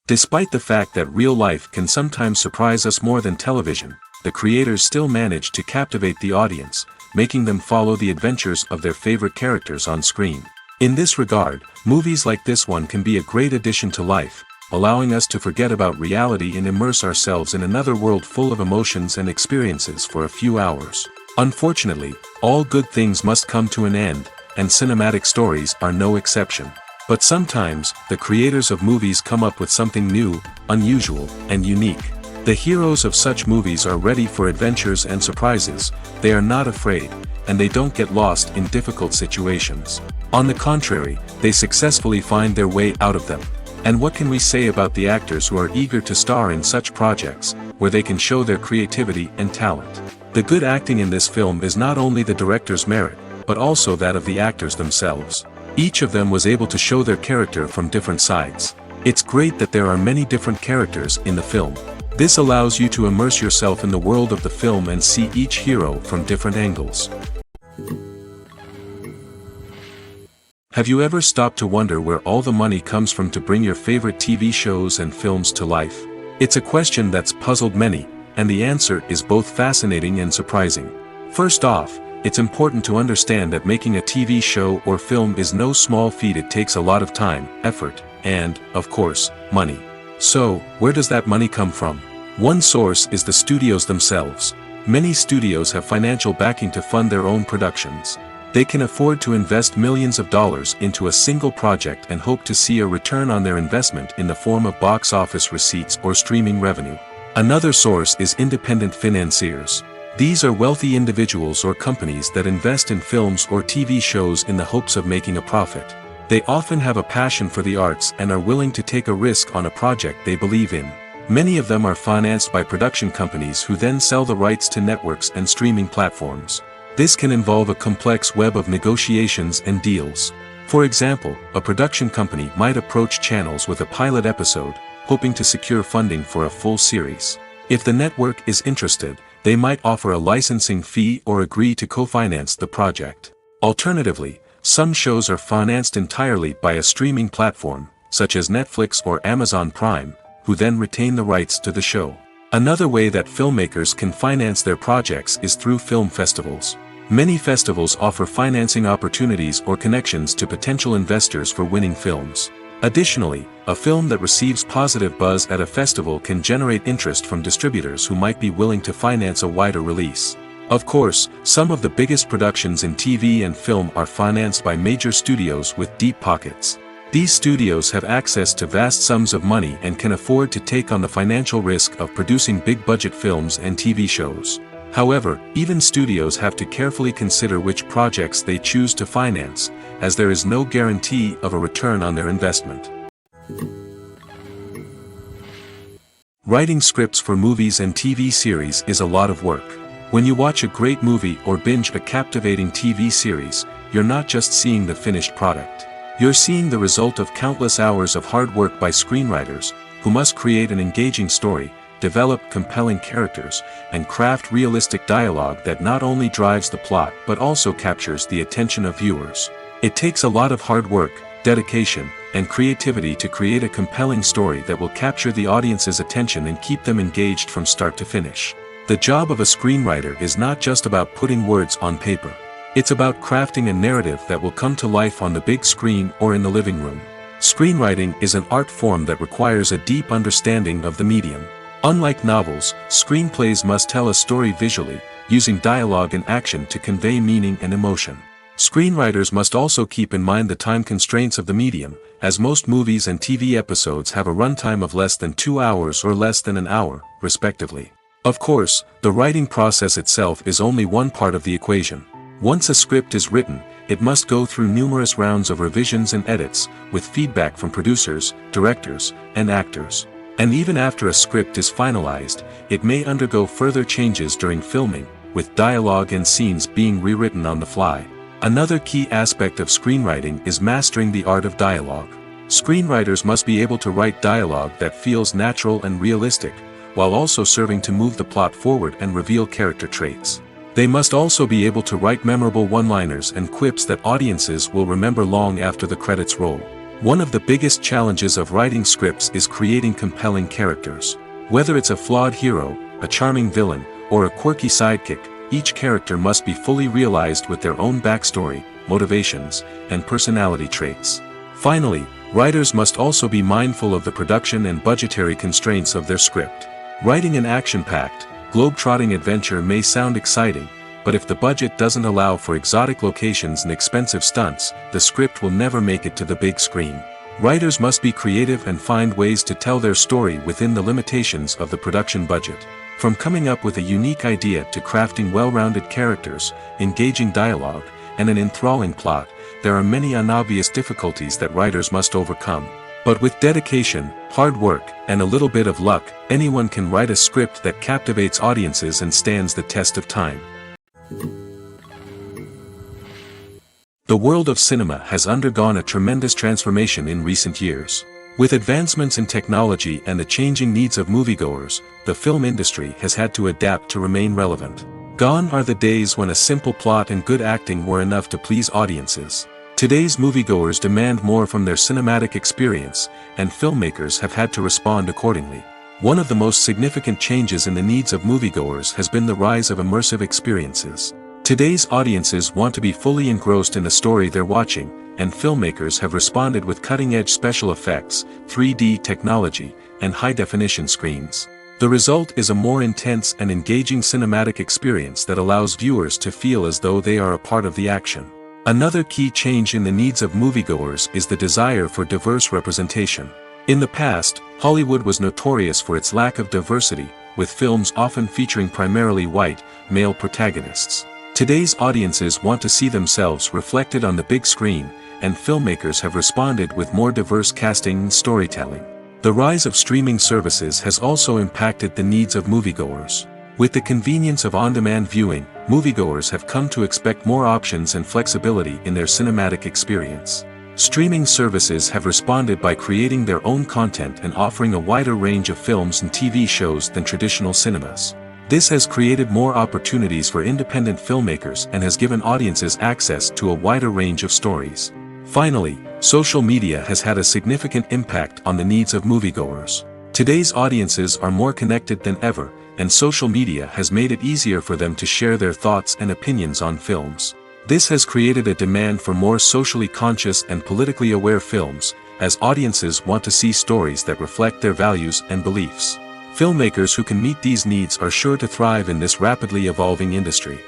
Despite the fact that real life can sometimes surprise us more than television, the creators still manage to captivate the audience, making them follow the adventures of their favorite characters on screen. In this regard, movies like this one can be a great addition to life, allowing us to forget about reality and immerse ourselves in another world full of emotions and experiences for a few hours. Unfortunately, all good things must come to an end, and cinematic stories are no exception. But sometimes, the creators of movies come up with something new, unusual, and unique. The heroes of such movies are ready for adventures and surprises, they are not afraid, and they don't get lost in difficult situations. On the contrary, they successfully find their way out of them. And what can we say about the actors who are eager to star in such projects, where they can show their creativity and talent? The good acting in this film is not only the director's merit, but also that of the actors themselves. Each of them was able to show their character from different sides. It's great that there are many different characters in the film. This allows you to immerse yourself in the world of the film and see each hero from different angles. Have you ever stopped to wonder where all the money comes from to bring your favorite TV shows and films to life? It's a question that's puzzled many, and the answer is both fascinating and surprising. First off, it's important to understand that making a TV show or film is no small feat. It takes a lot of time, effort, and, of course, money. So, where does that money come from? One source is the studios themselves. Many studios have financial backing to fund their own productions. They can afford to invest millions of dollars into a single project and hope to see a return on their investment in the form of box office receipts or streaming revenue. Another source is independent financiers. These are wealthy individuals or companies that invest in films or TV shows in the hopes of making a profit. They often have a passion for the arts and are willing to take a risk on a project they believe in. Many of them are financed by production companies who then sell the rights to networks and streaming platforms. This can involve a complex web of negotiations and deals. For example, a production company might approach channels with a pilot episode, hoping to secure funding for a full series. If the network is interested, they might offer a licensing fee or agree to co-finance the project. Alternatively, some shows are financed entirely by a streaming platform, such as Netflix or Amazon Prime, who then retain the rights to the show. Another way that filmmakers can finance their projects is through film festivals. Many festivals offer financing opportunities or connections to potential investors for winning films. Additionally, a film that receives positive buzz at a festival can generate interest from distributors who might be willing to finance a wider release. Of course, some of the biggest productions in TV and film are financed by major studios with deep pockets. These studios have access to vast sums of money and can afford to take on the financial risk of producing big-budget films and TV shows. However, even studios have to carefully consider which projects they choose to finance, as there is no guarantee of a return on their investment. Writing scripts for movies and TV series is a lot of work. When you watch a great movie or binge a captivating TV series, you're not just seeing the finished product. You're seeing the result of countless hours of hard work by screenwriters, who must create an engaging story, develop compelling characters, and craft realistic dialogue that not only drives the plot but also captures the attention of viewers. It takes a lot of hard work, dedication, and creativity to create a compelling story that will capture the audience's attention and keep them engaged from start to finish. The job of a screenwriter is not just about putting words on paper. It's about crafting a narrative that will come to life on the big screen or in the living room. Screenwriting is an art form that requires a deep understanding of the medium. Unlike novels, screenplays must tell a story visually, using dialogue and action to convey meaning and emotion. Screenwriters must also keep in mind the time constraints of the medium, as most movies and TV episodes have a runtime of less than 2 hours or less than an hour, respectively. Of course, the writing process itself is only one part of the equation. Once a script is written, it must go through numerous rounds of revisions and edits, with feedback from producers, directors, and actors. And even after a script is finalized, it may undergo further changes during filming, with dialogue and scenes being rewritten on the fly. Another key aspect of screenwriting is mastering the art of dialogue. Screenwriters must be able to write dialogue that feels natural and realistic, while also serving to move the plot forward and reveal character traits. They must also be able to write memorable one-liners and quips that audiences will remember long after the credits roll. One of the biggest challenges of writing scripts is creating compelling characters. Whether it's a flawed hero, a charming villain, or a quirky sidekick, each character must be fully realized with their own backstory, motivations, and personality traits. Finally, writers must also be mindful of the production and budgetary constraints of their script. Writing an action-packed, globe-trotting adventure may sound exciting, but if the budget doesn't allow for exotic locations and expensive stunts, the script will never make it to the big screen. Writers must be creative and find ways to tell their story within the limitations of the production budget. From coming up with a unique idea to crafting well-rounded characters, engaging dialogue, and an enthralling plot, there are many unobvious difficulties that writers must overcome. But with dedication, hard work, and a little bit of luck, anyone can write a script that captivates audiences and stands the test of time. The world of cinema has undergone a tremendous transformation in recent years. With advancements in technology and the changing needs of moviegoers, the film industry has had to adapt to remain relevant. Gone are the days when a simple plot and good acting were enough to please audiences. Today's moviegoers demand more from their cinematic experience, and filmmakers have had to respond accordingly. One of the most significant changes in the needs of moviegoers has been the rise of immersive experiences. Today's audiences want to be fully engrossed in the story they're watching, and filmmakers have responded with cutting-edge special effects, 3D technology, and high-definition screens. The result is a more intense and engaging cinematic experience that allows viewers to feel as though they are a part of the action. Another key change in the needs of moviegoers is the desire for diverse representation. In the past, Hollywood was notorious for its lack of diversity, with films often featuring primarily white, male protagonists. Today's audiences want to see themselves reflected on the big screen, and filmmakers have responded with more diverse casting and storytelling. The rise of streaming services has also impacted the needs of moviegoers. With the convenience of on-demand viewing, moviegoers have come to expect more options and flexibility in their cinematic experience. Streaming services have responded by creating their own content and offering a wider range of films and TV shows than traditional cinemas. This has created more opportunities for independent filmmakers and has given audiences access to a wider range of stories. Finally, social media has had a significant impact on the needs of moviegoers. Today's audiences are more connected than ever, and social media has made it easier for them to share their thoughts and opinions on films. This has created a demand for more socially conscious and politically aware films, as audiences want to see stories that reflect their values and beliefs. Filmmakers who can meet these needs are sure to thrive in this rapidly evolving industry.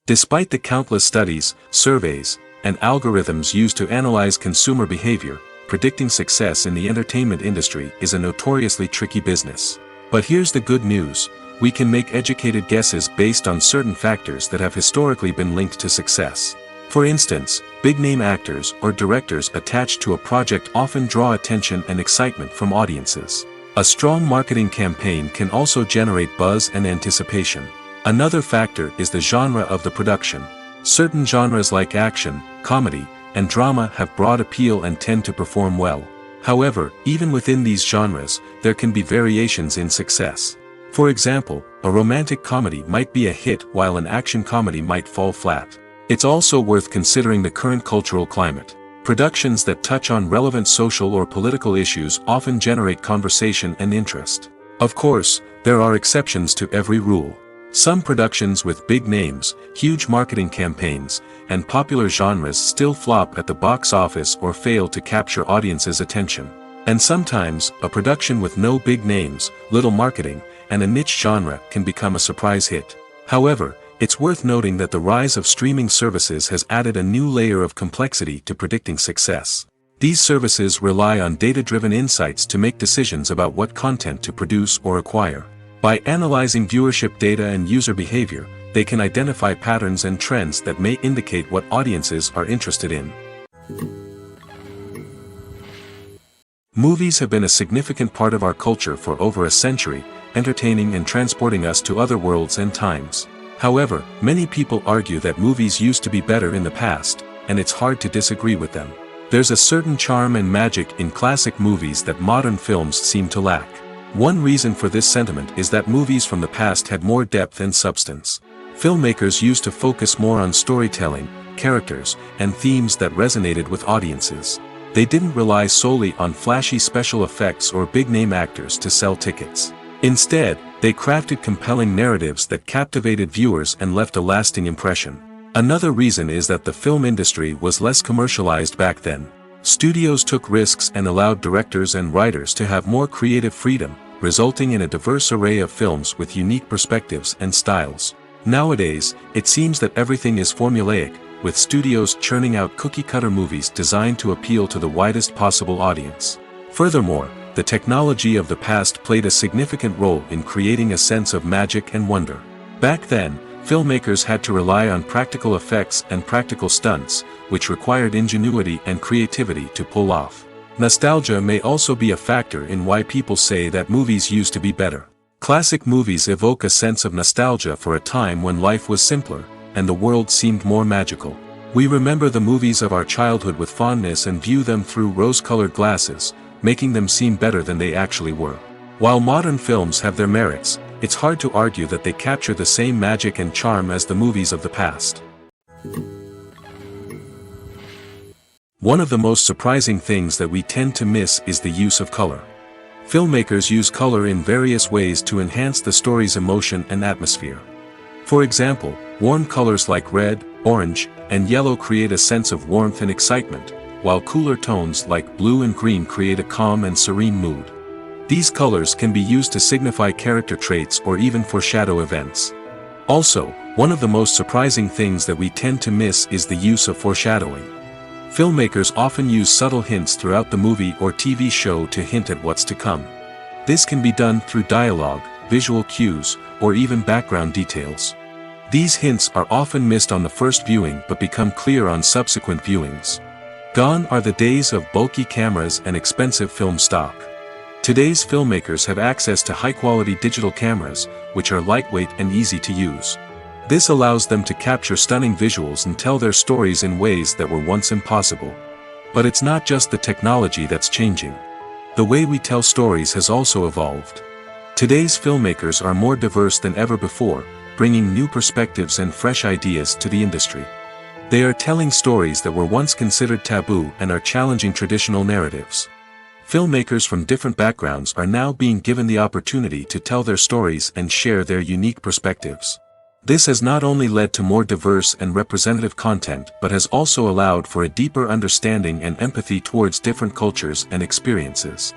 Despite the countless studies, surveys, and algorithms used to analyze consumer behavior, predicting success in the entertainment industry is a notoriously tricky business. But here's the good news: we can make educated guesses based on certain factors that have historically been linked to success. For instance, big-name actors or directors attached to a project often draw attention and excitement from audiences. A strong marketing campaign can also generate buzz and anticipation. Another factor is the genre of the production. Certain genres like action, comedy, and drama have broad appeal and tend to perform well. However, even within these genres, there can be variations in success. For example, a romantic comedy might be a hit while an action comedy might fall flat. It's also worth considering the current cultural climate. Productions that touch on relevant social or political issues often generate conversation and interest. Of course, there are exceptions to every rule. Some productions with big names, huge marketing campaigns, and popular genres still flop at the box office or fail to capture audiences' attention. And sometimes, a production with no big names, little marketing, and a niche genre can become a surprise hit. However, it's worth noting that the rise of streaming services has added a new layer of complexity to predicting success. These services rely on data-driven insights to make decisions about what content to produce or acquire. By analyzing viewership data and user behavior, they can identify patterns and trends that may indicate what audiences are interested in. Movies have been a significant part of our culture for over a century, entertaining and transporting us to other worlds and times. However, many people argue that movies used to be better in the past, and it's hard to disagree with them. There's a certain charm and magic in classic movies that modern films seem to lack. One reason for this sentiment is that movies from the past had more depth and substance. Filmmakers used to focus more on storytelling, characters, and themes that resonated with audiences. They didn't rely solely on flashy special effects or big-name actors to sell tickets. Instead, they crafted compelling narratives that captivated viewers and left a lasting impression. Another reason is that the film industry was less commercialized back then. Studios took risks and allowed directors and writers to have more creative freedom, resulting in a diverse array of films with unique perspectives and styles. Nowadays, it seems that everything is formulaic, with studios churning out cookie-cutter movies designed to appeal to the widest possible audience. Furthermore, the technology of the past played a significant role in creating a sense of magic and wonder. Back then, filmmakers had to rely on practical effects and practical stunts, which required ingenuity and creativity to pull off. Nostalgia may also be a factor in why people say that movies used to be better. Classic movies evoke a sense of nostalgia for a time when life was simpler, and the world seemed more magical. We remember the movies of our childhood with fondness and view them through rose-colored glasses, making them seem better than they actually were. While modern films have their merits, it's hard to argue that they capture the same magic and charm as the movies of the past. One of the most surprising things that we tend to miss is the use of color. Filmmakers use color in various ways to enhance the story's emotion and atmosphere. For example, warm colors like red, orange, and yellow create a sense of warmth and excitement, while cooler tones like blue and green create a calm and serene mood. These colors can be used to signify character traits or even foreshadow events. Also, one of the most surprising things that we tend to miss is the use of foreshadowing. Filmmakers often use subtle hints throughout the movie or TV show to hint at what's to come. This can be done through dialogue, visual cues, or even background details. These hints are often missed on the first viewing but become clear on subsequent viewings. Gone are the days of bulky cameras and expensive film stock. Today's filmmakers have access to high-quality digital cameras, which are lightweight and easy to use. This allows them to capture stunning visuals and tell their stories in ways that were once impossible. But it's not just the technology that's changing. The way we tell stories has also evolved. Today's filmmakers are more diverse than ever before, bringing new perspectives and fresh ideas to the industry. They are telling stories that were once considered taboo and are challenging traditional narratives. Filmmakers from different backgrounds are now being given the opportunity to tell their stories and share their unique perspectives. This has not only led to more diverse and representative content but has also allowed for a deeper understanding and empathy towards different cultures and experiences.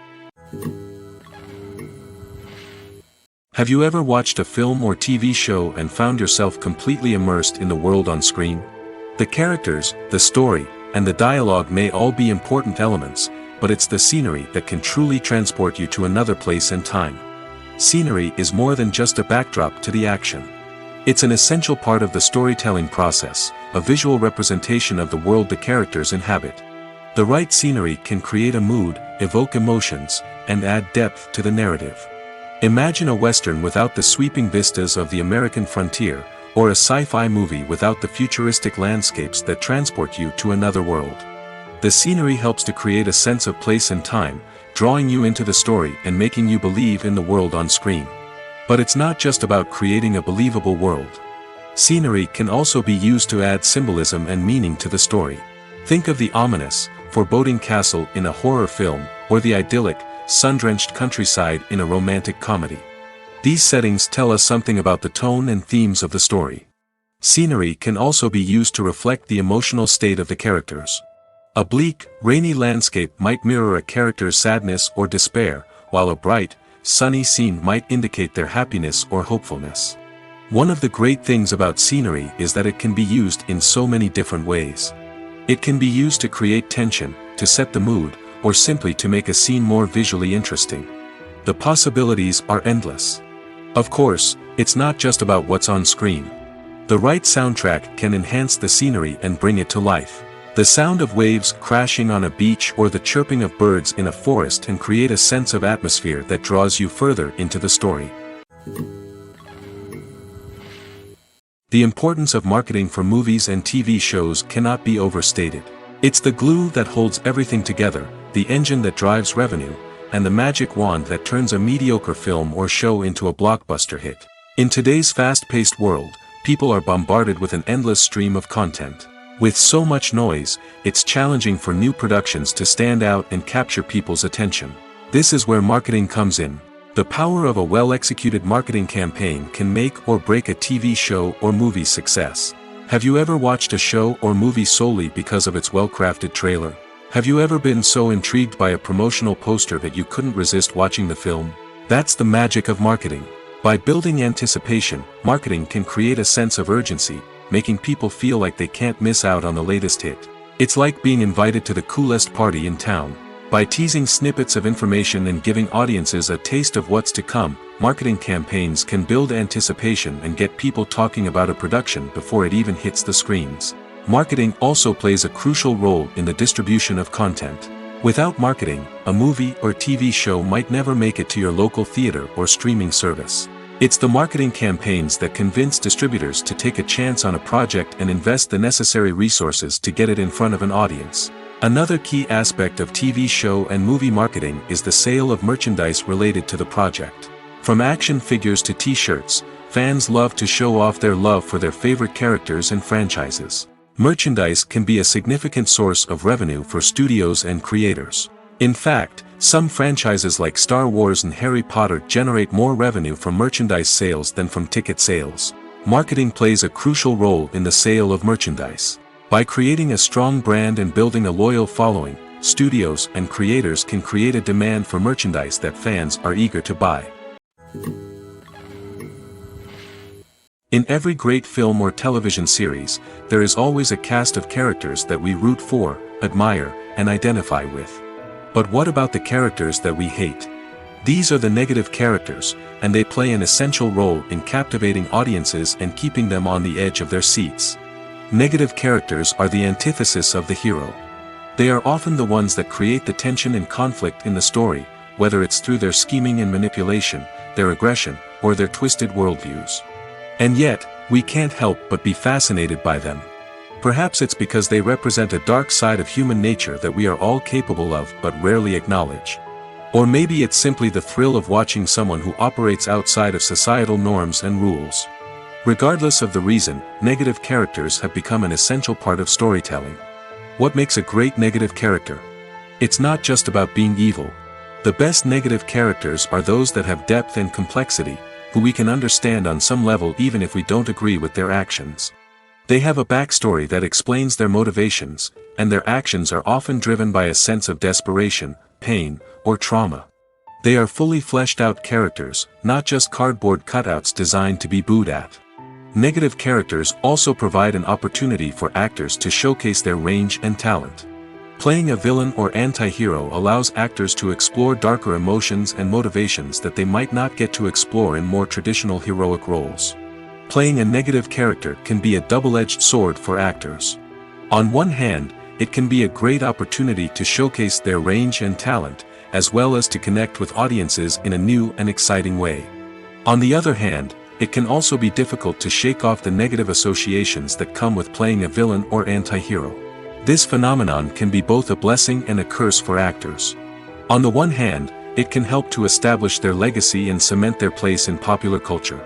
Have you ever watched a film or TV show and found yourself completely immersed in the world on screen? The characters, the story, and the dialogue may all be important elements, but it's the scenery that can truly transport you to another place and time. Scenery is more than just a backdrop to the action. It's an essential part of the storytelling process, a visual representation of the world the characters inhabit. The right scenery can create a mood, evoke emotions, and add depth to the narrative. Imagine a Western without the sweeping vistas of the American frontier, or a sci-fi movie without the futuristic landscapes that transport you to another world. The scenery helps to create a sense of place and time, drawing you into the story and making you believe in the world on screen. But it's not just about creating a believable world. Scenery can also be used to add symbolism and meaning to the story. Think of the ominous, foreboding castle in a horror film, or the idyllic, sun-drenched countryside in a romantic comedy. These settings tell us something about the tone and themes of the story. Scenery can also be used to reflect the emotional state of the characters. A bleak, rainy landscape might mirror a character's sadness or despair, while a bright, sunny scene might indicate their happiness or hopefulness. One of the great things about scenery is that it can be used in so many different ways. It can be used to create tension, to set the mood, or simply to make a scene more visually interesting. The possibilities are endless. Of course, it's not just about what's on screen. The right soundtrack can enhance the scenery and bring it to life. The sound of waves crashing on a beach or the chirping of birds in a forest can create a sense of atmosphere that draws you further into the story. The importance of marketing for movies and TV shows cannot be overstated. It's the glue that holds everything together, the engine that drives revenue, and the magic wand that turns a mediocre film or show into a blockbuster hit. In today's fast-paced world, people are bombarded with an endless stream of content. With so much noise, it's challenging for new productions to stand out and capture people's attention. This is where marketing comes in. The power of a well-executed marketing campaign can make or break a TV show or movie's success. Have you ever watched a show or movie solely because of its well-crafted trailer? Have you ever been so intrigued by a promotional poster that you couldn't resist watching the film? That's the magic of marketing. By building anticipation, marketing can create a sense of urgency, making people feel like they can't miss out on the latest hit. It's like being invited to the coolest party in town. By teasing snippets of information and giving audiences a taste of what's to come, marketing campaigns can build anticipation and get people talking about a production before it even hits the screens. Marketing also plays a crucial role in the distribution of content. Without marketing, a movie or TV show might never make it to your local theater or streaming service. It's the marketing campaigns that convince distributors to take a chance on a project and invest the necessary resources to get it in front of an audience. Another key aspect of TV show and movie marketing is the sale of merchandise related to the project. From action figures to t-shirts, fans love to show off their love for their favorite characters and franchises. Merchandise can be a significant source of revenue for studios and creators. In fact, some franchises like Star Wars and Harry Potter generate more revenue from merchandise sales than from ticket sales. Marketing plays a crucial role in the sale of merchandise. By creating a strong brand and building a loyal following, studios and creators can create a demand for merchandise that fans are eager to buy. In every great film or television series, there is always a cast of characters that we root for, admire, and identify with. But what about the characters that we hate? These are the negative characters, and they play an essential role in captivating audiences and keeping them on the edge of their seats. Negative characters are the antithesis of the hero. They are often the ones that create the tension and conflict in the story, whether it's through their scheming and manipulation, their aggression, or their twisted worldviews. And yet, we can't help but be fascinated by them. Perhaps it's because they represent a dark side of human nature that we are all capable of but rarely acknowledge. Or maybe it's simply the thrill of watching someone who operates outside of societal norms and rules. Regardless of the reason, negative characters have become an essential part of storytelling. What makes a great negative character? It's not just about being evil. The best negative characters are those that have depth and complexity, who we can understand on some level even if we don't agree with their actions. They have a backstory that explains their motivations, and their actions are often driven by a sense of desperation, pain, or trauma. They are fully fleshed out characters, not just cardboard cutouts designed to be booed at. Negative characters also provide an opportunity for actors to showcase their range and talent. Playing a villain or anti-hero allows actors to explore darker emotions and motivations that they might not get to explore in more traditional heroic roles. Playing a negative character can be a double-edged sword for actors. On one hand, it can be a great opportunity to showcase their range and talent, as well as to connect with audiences in a new and exciting way. On the other hand, it can also be difficult to shake off the negative associations that come with playing a villain or anti-hero. This phenomenon can be both a blessing and a curse for actors. On the one hand, it can help to establish their legacy and cement their place in popular culture.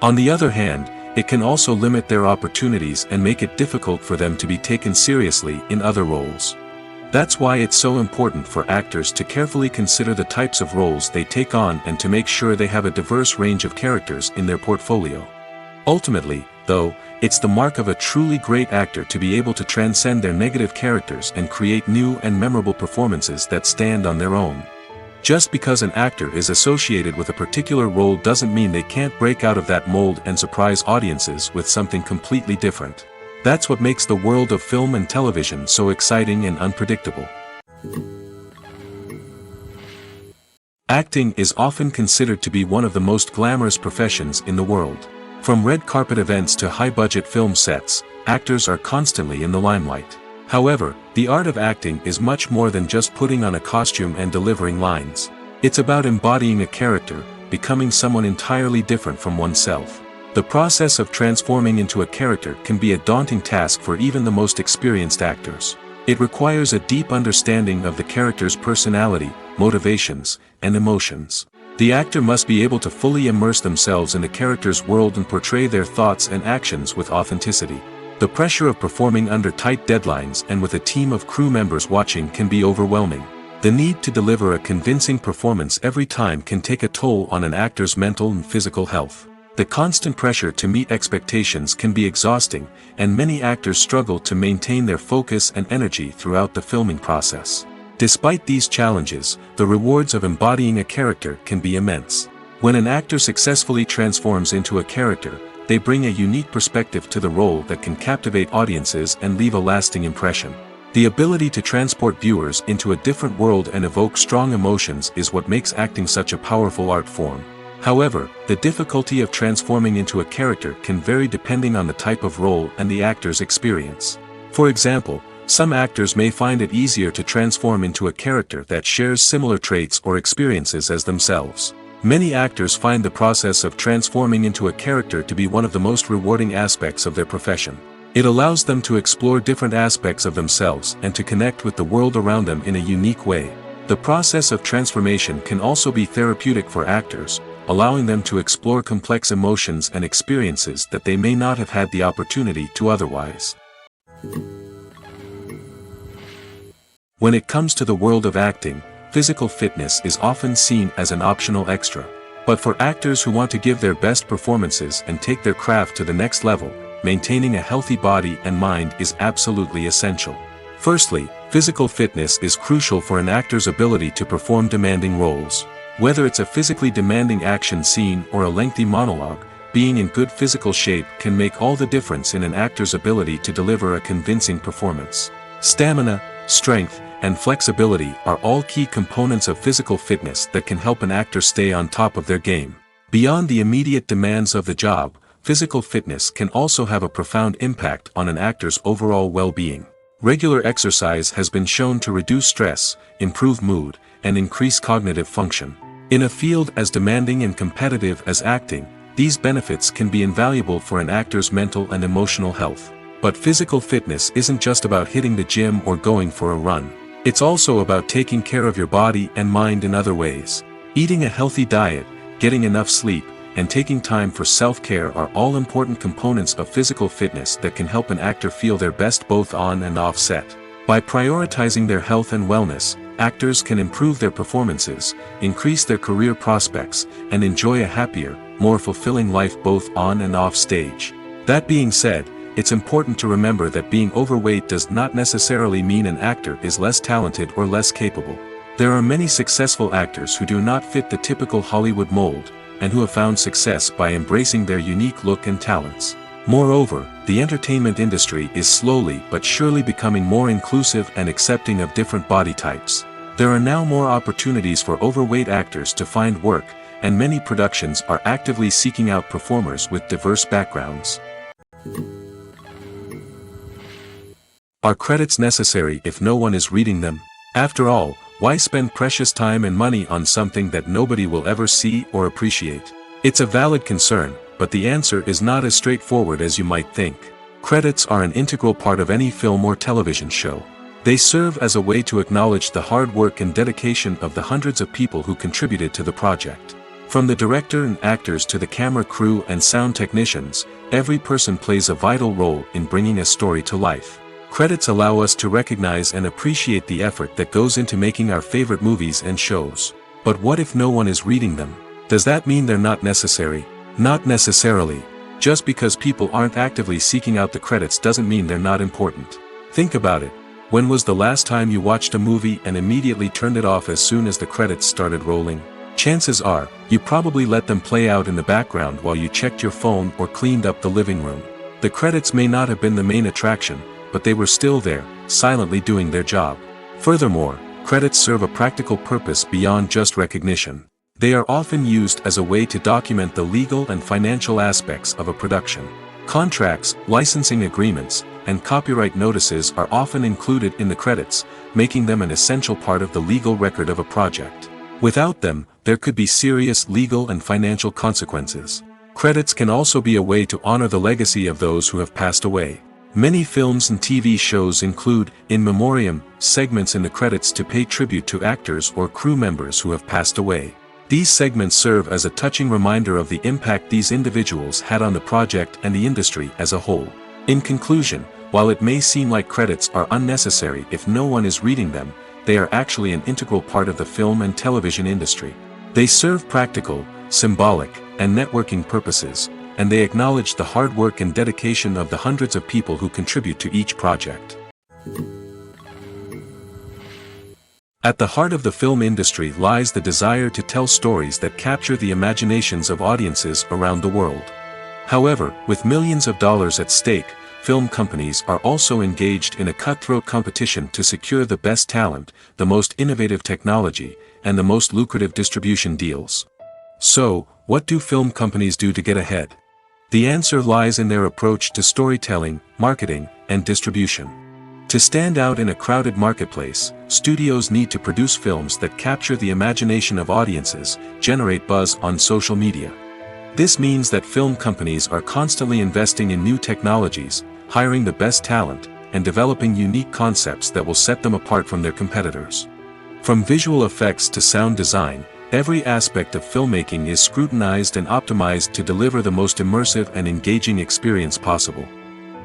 On the other hand, it can also limit their opportunities and make it difficult for them to be taken seriously in other roles. That's why it's so important for actors to carefully consider the types of roles they take on and to make sure they have a diverse range of characters in their portfolio. Ultimately, though, it's the mark of a truly great actor to be able to transcend their negative characters and create new and memorable performances that stand on their own. Just because an actor is associated with a particular role doesn't mean they can't break out of that mold and surprise audiences with something completely different. That's what makes the world of film and television so exciting and unpredictable. Acting is often considered to be one of the most glamorous professions in the world. From red carpet events to high-budget film sets, actors are constantly in the limelight. However, the art of acting is much more than just putting on a costume and delivering lines. It's about embodying a character, becoming someone entirely different from oneself. The process of transforming into a character can be a daunting task for even the most experienced actors. It requires a deep understanding of the character's personality, motivations, and emotions. The actor must be able to fully immerse themselves in the character's world and portray their thoughts and actions with authenticity. The pressure of performing under tight deadlines and with a team of crew members watching can be overwhelming. The need to deliver a convincing performance every time can take a toll on an actor's mental and physical health. The constant pressure to meet expectations can be exhausting, and many actors struggle to maintain their focus and energy throughout the filming process. Despite these challenges, the rewards of embodying a character can be immense. When an actor successfully transforms into a character, they bring a unique perspective to the role that can captivate audiences and leave a lasting impression. The ability to transport viewers into a different world and evoke strong emotions is what makes acting such a powerful art form. However, the difficulty of transforming into a character can vary depending on the type of role and the actor's experience. For example, some actors may find it easier to transform into a character that shares similar traits or experiences as themselves. Many actors find the process of transforming into a character to be one of the most rewarding aspects of their profession. It allows them to explore different aspects of themselves and to connect with the world around them in a unique way. The process of transformation can also be therapeutic for actors, allowing them to explore complex emotions and experiences that they may not have had the opportunity to otherwise. When it comes to the world of acting, physical fitness is often seen as an optional extra. But for actors who want to give their best performances and take their craft to the next level, maintaining a healthy body and mind is absolutely essential. Firstly, physical fitness is crucial for an actor's ability to perform demanding roles. Whether it's a physically demanding action scene or a lengthy monologue, being in good physical shape can make all the difference in an actor's ability to deliver a convincing performance. Stamina, strength, and flexibility are all key components of physical fitness that can help an actor stay on top of their game. Beyond the immediate demands of the job, physical fitness can also have a profound impact on an actor's overall well-being. Regular exercise has been shown to reduce stress, improve mood, and increase cognitive function. In a field as demanding and competitive as acting, these benefits can be invaluable for an actor's mental and emotional health. But physical fitness isn't just about hitting the gym or going for a run. It's also about taking care of your body and mind in other ways. Eating a healthy diet, getting enough sleep, and taking time for self-care are all important components of physical fitness that can help an actor feel their best both on and off set. By prioritizing their health and wellness, actors can improve their performances, increase their career prospects, and enjoy a happier, more fulfilling life both on and off stage. That being said, it's important to remember that being overweight does not necessarily mean an actor is less talented or less capable. There are many successful actors who do not fit the typical Hollywood mold, and who have found success by embracing their unique look and talents. Moreover, the entertainment industry is slowly but surely becoming more inclusive and accepting of different body types. There are now more opportunities for overweight actors to find work, and many productions are actively seeking out performers with diverse backgrounds. Are credits necessary if no one is reading them? After all, why spend precious time and money on something that nobody will ever see or appreciate? It's a valid concern, but the answer is not as straightforward as you might think. Credits are an integral part of any film or television show. They serve as a way to acknowledge the hard work and dedication of the hundreds of people who contributed to the project. From the director and actors to the camera crew and sound technicians, every person plays a vital role in bringing a story to life. Credits allow us to recognize and appreciate the effort that goes into making our favorite movies and shows. But what if no one is reading them? Does that mean they're not necessary? Not necessarily. Just because people aren't actively seeking out the credits doesn't mean they're not important. Think about it. When was the last time you watched a movie and immediately turned it off as soon as the credits started rolling? Chances are, you probably let them play out in the background while you checked your phone or cleaned up the living room. The credits may not have been the main attraction, but they were still there, silently doing their job. Furthermore, credits serve a practical purpose beyond just recognition. They are often used as a way to document the legal and financial aspects of a production. Contracts, licensing agreements, and copyright notices are often included in the credits, making them an essential part of the legal record of a project. Without them, there could be serious legal and financial consequences. Credits can also be a way to honor the legacy of those who have passed away. Many films and TV shows include, in memoriam, segments in the credits to pay tribute to actors or crew members who have passed away. These segments serve as a touching reminder of the impact these individuals had on the project and the industry as a whole. In conclusion, while it may seem like credits are unnecessary if no one is reading them, they are actually an integral part of the film and television industry. They serve practical, symbolic, and networking purposes, and they acknowledge the hard work and dedication of the hundreds of people who contribute to each project. At the heart of the film industry lies the desire to tell stories that capture the imaginations of audiences around the world. However, with millions of dollars at stake, film companies are also engaged in a cutthroat competition to secure the best talent, the most innovative technology, and the most lucrative distribution deals. So, what do film companies do to get ahead? The answer lies in their approach to storytelling, marketing, and distribution. To stand out in a crowded marketplace, studios need to produce films that capture the imagination of audiences, generate buzz on social media. This means that film companies are constantly investing in new technologies, hiring the best talent, and developing unique concepts that will set them apart from their competitors. From visual effects to sound design, every aspect of filmmaking is scrutinized and optimized to deliver the most immersive and engaging experience possible.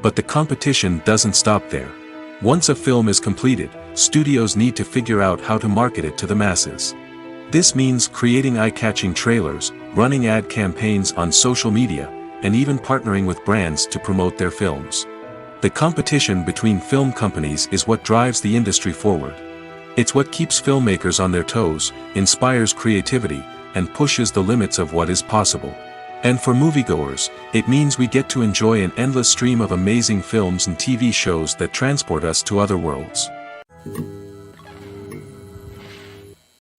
But the competition doesn't stop there. Once a film is completed, studios need to figure out how to market it to the masses. This means creating eye-catching trailers, running ad campaigns on social media, and even partnering with brands to promote their films. The competition between film companies is what drives the industry forward. It's what keeps filmmakers on their toes, inspires creativity, and pushes the limits of what is possible. And for moviegoers, it means we get to enjoy an endless stream of amazing films and TV shows that transport us to other worlds.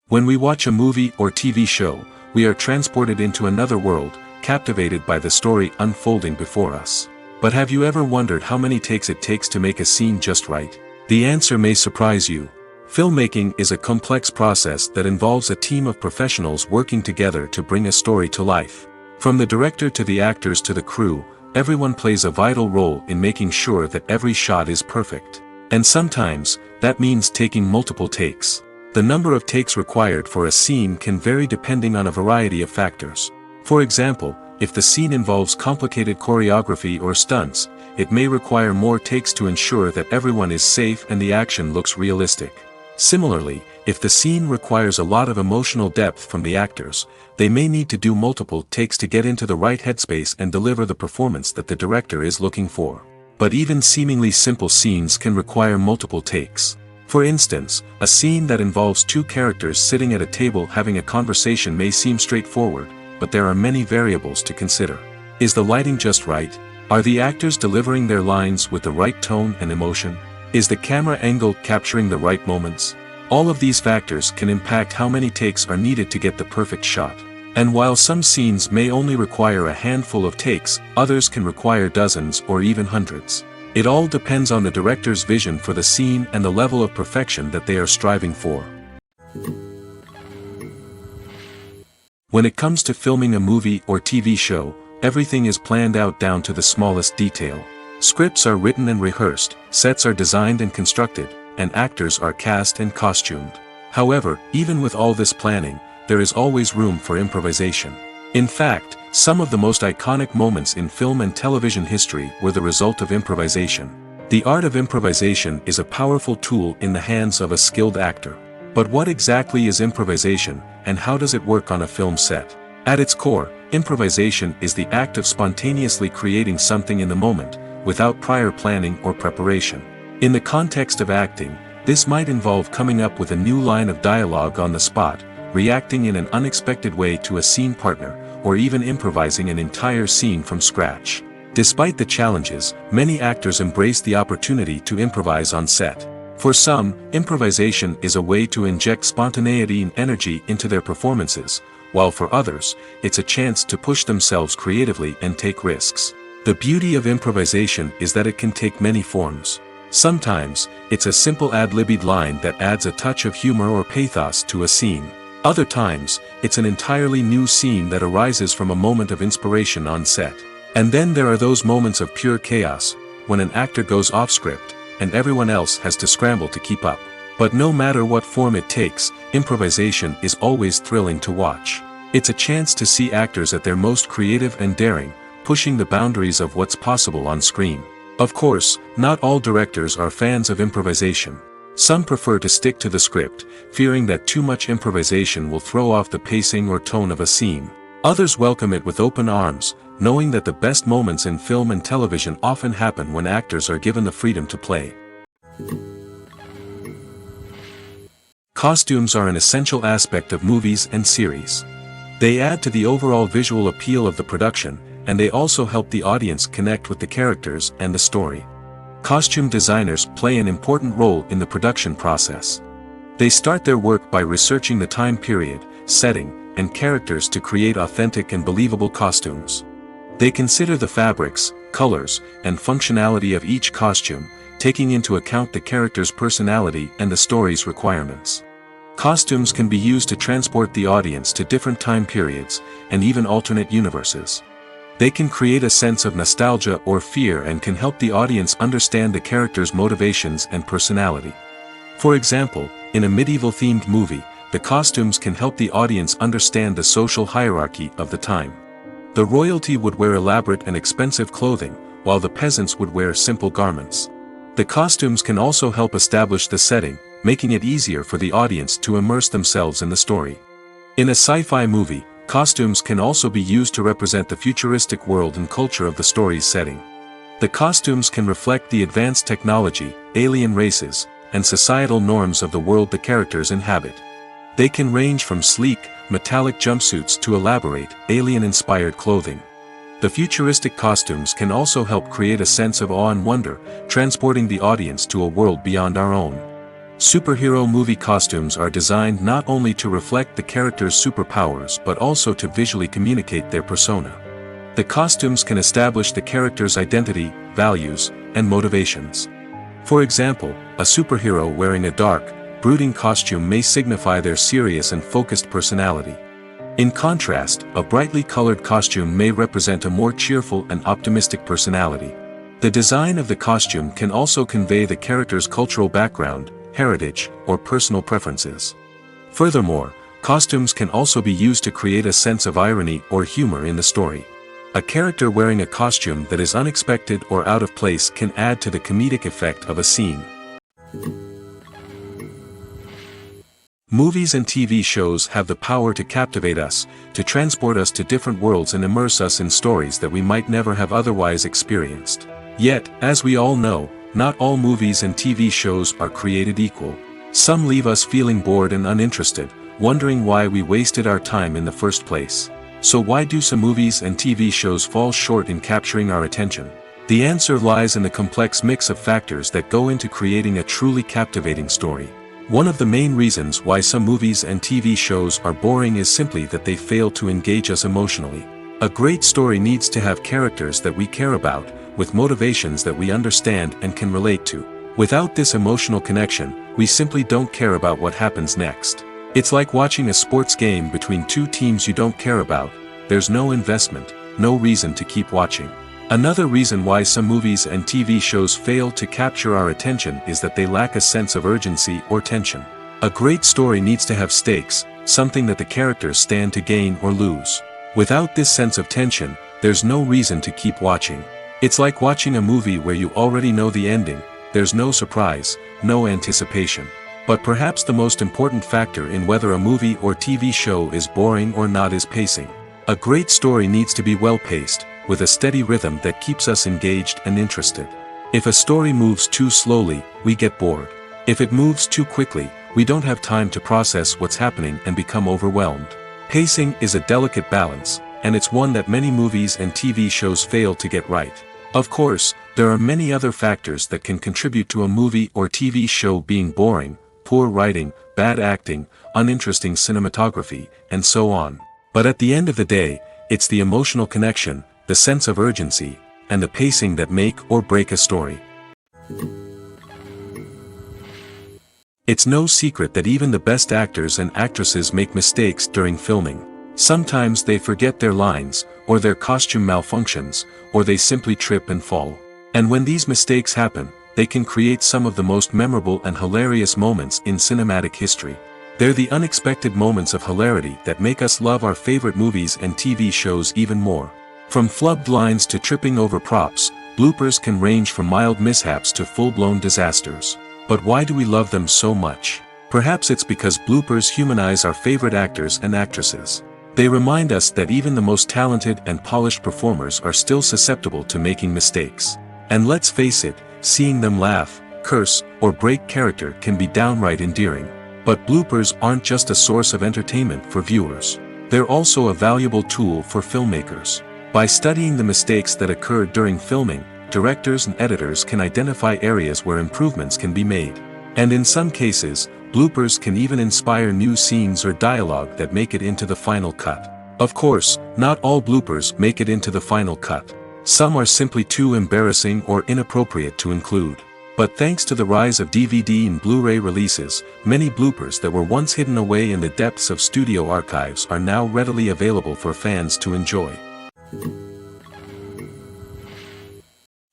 When we watch a movie or TV show, we are transported into another world, captivated by the story unfolding before us. But have you ever wondered how many takes it takes to make a scene just right? The answer may surprise you. Filmmaking is a complex process that involves a team of professionals working together to bring a story to life. From the director to the actors to the crew, everyone plays a vital role in making sure that every shot is perfect. And sometimes, that means taking multiple takes. The number of takes required for a scene can vary depending on a variety of factors. For example, if the scene involves complicated choreography or stunts, it may require more takes to ensure that everyone is safe and the action looks realistic. Similarly, if the scene requires a lot of emotional depth from the actors, they may need to do multiple takes to get into the right headspace and deliver the performance that the director is looking for. But even seemingly simple scenes can require multiple takes. For instance, a scene that involves two characters sitting at a table having a conversation may seem straightforward, but there are many variables to consider. Is the lighting just right? Are the actors delivering their lines with the right tone and emotion? Is the camera angle capturing the right moments? All of these factors can impact how many takes are needed to get the perfect shot. And while some scenes may only require a handful of takes, others can require dozens or even hundreds. It all depends on the director's vision for the scene and the level of perfection that they are striving for. When it comes to filming a movie or TV show, everything is planned out down to the smallest detail. Scripts are written and rehearsed, sets are designed and constructed, and actors are cast and costumed. However, even with all this planning, there is always room for improvisation. In fact, some of the most iconic moments in film and television history were the result of improvisation. The art of improvisation is a powerful tool in the hands of a skilled actor. But what exactly is improvisation, and how does it work on a film set? At its core, improvisation is the act of spontaneously creating something in the moment, without prior planning or preparation. In the context of acting, this might involve coming up with a new line of dialogue on the spot, reacting in an unexpected way to a scene partner, or even improvising an entire scene from scratch. Despite the challenges, many actors embrace the opportunity to improvise on set. For some, improvisation is a way to inject spontaneity and energy into their performances, while for others, it's a chance to push themselves creatively and take risks. The beauty of improvisation is that it can take many forms. Sometimes, it's a simple ad-libbed line that adds a touch of humor or pathos to a scene. Other times, it's an entirely new scene that arises from a moment of inspiration on set. And then there are those moments of pure chaos, when an actor goes off script, and everyone else has to scramble to keep up. But no matter what form it takes, improvisation is always thrilling to watch. It's a chance to see actors at their most creative and daring, pushing the boundaries of what's possible on screen. Of course, not all directors are fans of improvisation. Some prefer to stick to the script, fearing that too much improvisation will throw off the pacing or tone of a scene. Others welcome it with open arms, knowing that the best moments in film and television often happen when actors are given the freedom to play. Costumes are an essential aspect of movies and series. They add to the overall visual appeal of the production, and they also help the audience connect with the characters and the story. Costume designers play an important role in the production process. They start their work by researching the time period, setting, and characters to create authentic and believable costumes. They consider the fabrics, colors, and functionality of each costume, taking into account the character's personality and the story's requirements. Costumes can be used to transport the audience to different time periods, and even alternate universes. They can create a sense of nostalgia or fear and can help the audience understand the character's motivations and personality. For example, in a medieval-themed movie, the costumes can help the audience understand the social hierarchy of the time. The royalty would wear elaborate and expensive clothing, while the peasants would wear simple garments. The costumes can also help establish the setting, making it easier for the audience to immerse themselves in the story. In a sci-fi movie, costumes can also be used to represent the futuristic world and culture of the story's setting. The costumes can reflect the advanced technology, alien races, and societal norms of the world the characters inhabit. They can range from sleek, metallic jumpsuits to elaborate, alien-inspired clothing. The futuristic costumes can also help create a sense of awe and wonder, transporting the audience to a world beyond our own. Superhero movie costumes are designed not only to reflect the character's superpowers but also to visually communicate their persona. The costumes can establish the character's identity, values, and motivations. For example, a superhero wearing a dark, brooding costume may signify their serious and focused personality. In contrast, a brightly colored costume may represent a more cheerful and optimistic personality. The design of the costume can also convey the character's cultural background, heritage, or personal preferences. Furthermore, costumes can also be used to create a sense of irony or humor in the story. A character wearing a costume that is unexpected or out of place can add to the comedic effect of a scene. Movies and TV shows have the power to captivate us, to transport us to different worlds and immerse us in stories that we might never have otherwise experienced. Yet, as we all know, not all movies and TV shows are created equal. Some leave us feeling bored and uninterested, wondering why we wasted our time in the first place. So why do some movies and TV shows fall short in capturing our attention? The answer lies in the complex mix of factors that go into creating a truly captivating story. One of the main reasons why some movies and TV shows are boring is simply that they fail to engage us emotionally. A great story needs to have characters that we care about, with motivations that we understand and can relate to. Without this emotional connection, we simply don't care about what happens next. It's like watching a sports game between two teams you don't care about. There's no investment, no reason to keep watching. Another reason why some movies and TV shows fail to capture our attention is that they lack a sense of urgency or tension. A great story needs to have stakes, something that the characters stand to gain or lose. Without this sense of tension, there's no reason to keep watching. It's like watching a movie where you already know the ending, there's no surprise, no anticipation. But perhaps the most important factor in whether a movie or TV show is boring or not is pacing. A great story needs to be well-paced, with a steady rhythm that keeps us engaged and interested. If a story moves too slowly, we get bored. If it moves too quickly, we don't have time to process what's happening and become overwhelmed. Pacing is a delicate balance, and it's one that many movies and TV shows fail to get right. Of course, there are many other factors that can contribute to a movie or TV show being boring: poor writing, bad acting, uninteresting cinematography, and so on. But at the end of the day, it's the emotional connection, the sense of urgency, and the pacing that make or break a story. It's no secret that even the best actors and actresses make mistakes during filming. Sometimes they forget their lines, or their costume malfunctions, or they simply trip and fall. And when these mistakes happen, they can create some of the most memorable and hilarious moments in cinematic history. They're the unexpected moments of hilarity that make us love our favorite movies and TV shows even more. From flubbed lines to tripping over props, bloopers can range from mild mishaps to full-blown disasters. But why do we love them so much? Perhaps it's because bloopers humanize our favorite actors and actresses. They remind us that even the most talented and polished performers are still susceptible to making mistakes. And let's face it, seeing them laugh, curse, or break character can be downright endearing. But bloopers aren't just a source of entertainment for viewers. They're also a valuable tool for filmmakers. By studying the mistakes that occurred during filming, directors and editors can identify areas where improvements can be made. And in some cases, bloopers can even inspire new scenes or dialogue that make it into the final cut. Of course, not all bloopers make it into the final cut. Some are simply too embarrassing or inappropriate to include. But thanks to the rise of DVD and Blu-ray releases, many bloopers that were once hidden away in the depths of studio archives are now readily available for fans to enjoy.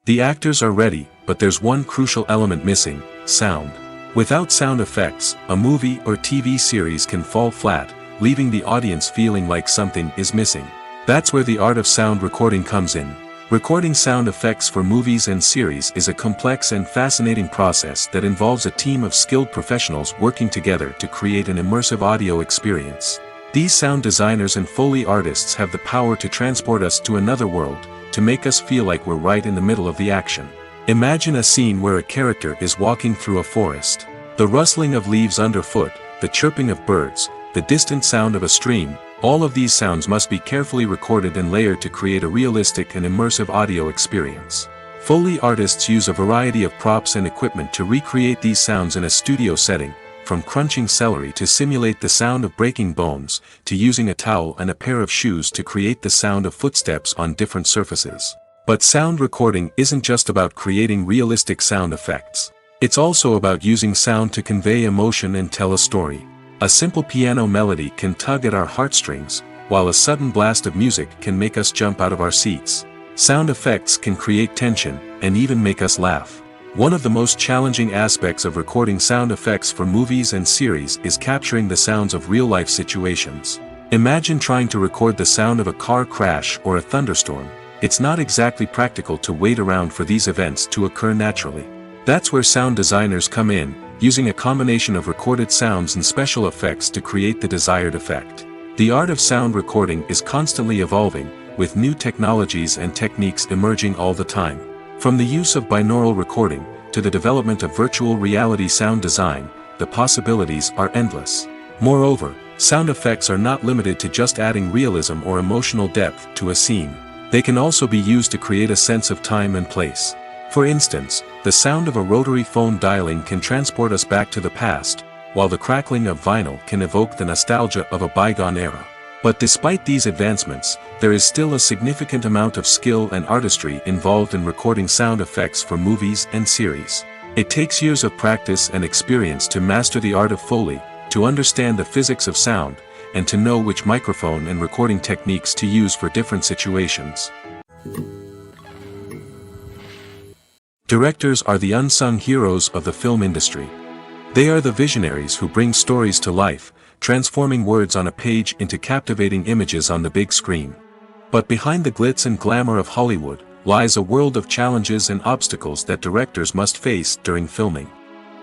The actors are ready, but there's one crucial element missing: sound. Without sound effects, a movie or TV series can fall flat, leaving the audience feeling like something is missing. That's where the art of sound recording comes in. Recording sound effects for movies and series is a complex and fascinating process that involves a team of skilled professionals working together to create an immersive audio experience. These sound designers and Foley artists have the power to transport us to another world, to make us feel like we're right in the middle of the action. Imagine a scene where a character is walking through a forest. The rustling of leaves underfoot, the chirping of birds, the distant sound of a stream, all of these sounds must be carefully recorded and layered to create a realistic and immersive audio experience. Foley artists use a variety of props and equipment to recreate these sounds in a studio setting, from crunching celery to simulate the sound of breaking bones, to using a towel and a pair of shoes to create the sound of footsteps on different surfaces. But sound recording isn't just about creating realistic sound effects. It's also about using sound to convey emotion and tell a story. A simple piano melody can tug at our heartstrings, while a sudden blast of music can make us jump out of our seats. Sound effects can create tension, and even make us laugh. One of the most challenging aspects of recording sound effects for movies and series is capturing the sounds of real-life situations. Imagine trying to record the sound of a car crash or a thunderstorm. It's not exactly practical to wait around for these events to occur naturally. That's where sound designers come in, using a combination of recorded sounds and special effects to create the desired effect. The art of sound recording is constantly evolving, with new technologies and techniques emerging all the time. From the use of binaural recording, to the development of virtual reality sound design, the possibilities are endless. Moreover, sound effects are not limited to just adding realism or emotional depth to a scene. They can also be used to create a sense of time and place. For instance, the sound of a rotary phone dialing can transport us back to the past, while the crackling of vinyl can evoke the nostalgia of a bygone era. But despite these advancements, there is still a significant amount of skill and artistry involved in recording sound effects for movies and series. It takes years of practice and experience to master the art of Foley, to understand the physics of sound, and to know which microphone and recording techniques to use for different situations. Directors are the unsung heroes of the film industry. They are the visionaries who bring stories to life, transforming words on a page into captivating images on the big screen. But behind the glitz and glamour of Hollywood, lies a world of challenges and obstacles that directors must face during filming.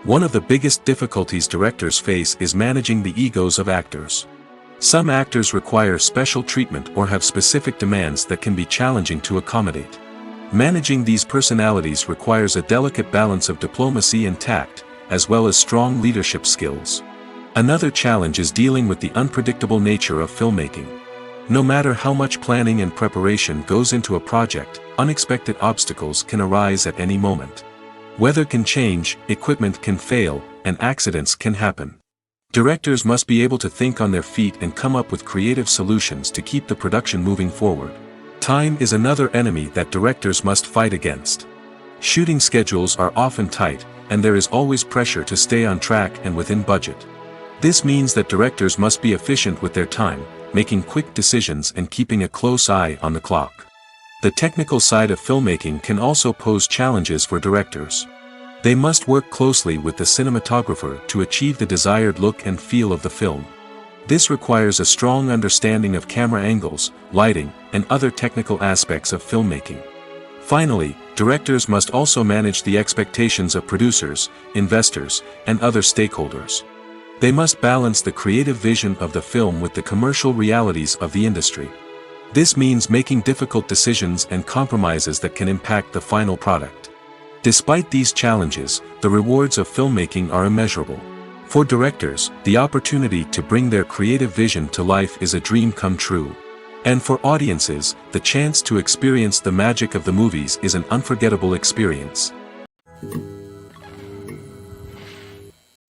One of the biggest difficulties directors face is managing the egos of actors. Some actors require special treatment or have specific demands that can be challenging to accommodate. Managing these personalities requires a delicate balance of diplomacy and tact, as well as strong leadership skills. Another challenge is dealing with the unpredictable nature of filmmaking. No matter how much planning and preparation goes into a project, unexpected obstacles can arise at any moment. Weather can change, equipment can fail, and accidents can happen. Directors must be able to think on their feet and come up with creative solutions to keep the production moving forward. Time is another enemy that directors must fight against. Shooting schedules are often tight, and there is always pressure to stay on track and within budget. This means that directors must be efficient with their time, making quick decisions and keeping a close eye on the clock. The technical side of filmmaking can also pose challenges for directors. They must work closely with the cinematographer to achieve the desired look and feel of the film. This requires a strong understanding of camera angles, lighting, and other technical aspects of filmmaking. Finally, directors must also manage the expectations of producers, investors, and other stakeholders. They must balance the creative vision of the film with the commercial realities of the industry. This means making difficult decisions and compromises that can impact the final product. Despite these challenges, the rewards of filmmaking are immeasurable. For directors, the opportunity to bring their creative vision to life is a dream come true. And for audiences, the chance to experience the magic of the movies is an unforgettable experience.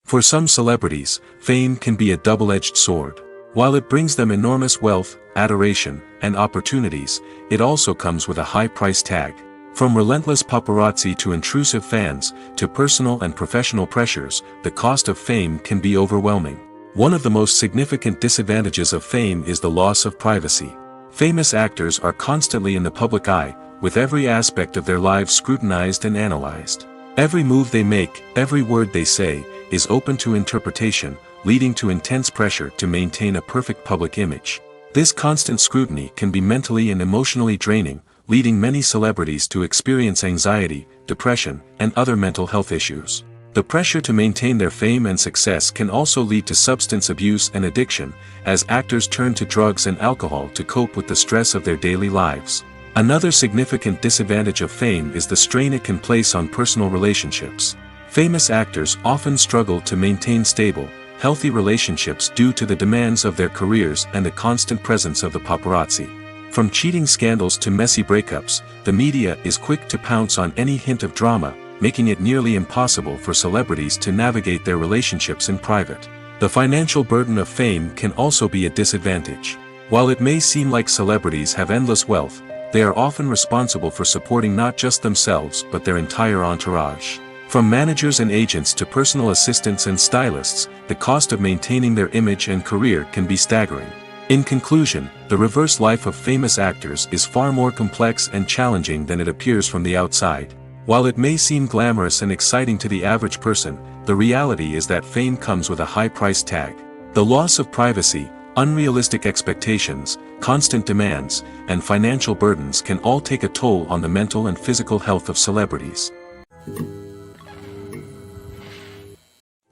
For some celebrities, fame can be a double-edged sword. While it brings them enormous wealth, adoration, and opportunities, it also comes with a high price tag. From relentless paparazzi to intrusive fans, to personal and professional pressures, the cost of fame can be overwhelming. One of the most significant disadvantages of fame is the loss of privacy. Famous actors are constantly in the public eye, with every aspect of their lives scrutinized and analyzed. Every move they make, every word they say, is open to interpretation, leading to intense pressure to maintain a perfect public image. This constant scrutiny can be mentally and emotionally draining, leading many celebrities to experience anxiety, depression, and other mental health issues. The pressure to maintain their fame and success can also lead to substance abuse and addiction, as actors turn to drugs and alcohol to cope with the stress of their daily lives. Another significant disadvantage of fame is the strain it can place on personal relationships. Famous actors often struggle to maintain stable, healthy relationships due to the demands of their careers and the constant presence of the paparazzi. From cheating scandals to messy breakups, the media is quick to pounce on any hint of drama, making it nearly impossible for celebrities to navigate their relationships in private. The financial burden of fame can also be a disadvantage. While it may seem like celebrities have endless wealth, they are often responsible for supporting not just themselves but their entire entourage. From managers and agents to personal assistants and stylists, the cost of maintaining their image and career can be staggering. In conclusion, the reverse life of famous actors is far more complex and challenging than it appears from the outside. While it may seem glamorous and exciting to the average person, the reality is that fame comes with a high price tag. The loss of privacy, unrealistic expectations, constant demands, and financial burdens can all take a toll on the mental and physical health of celebrities.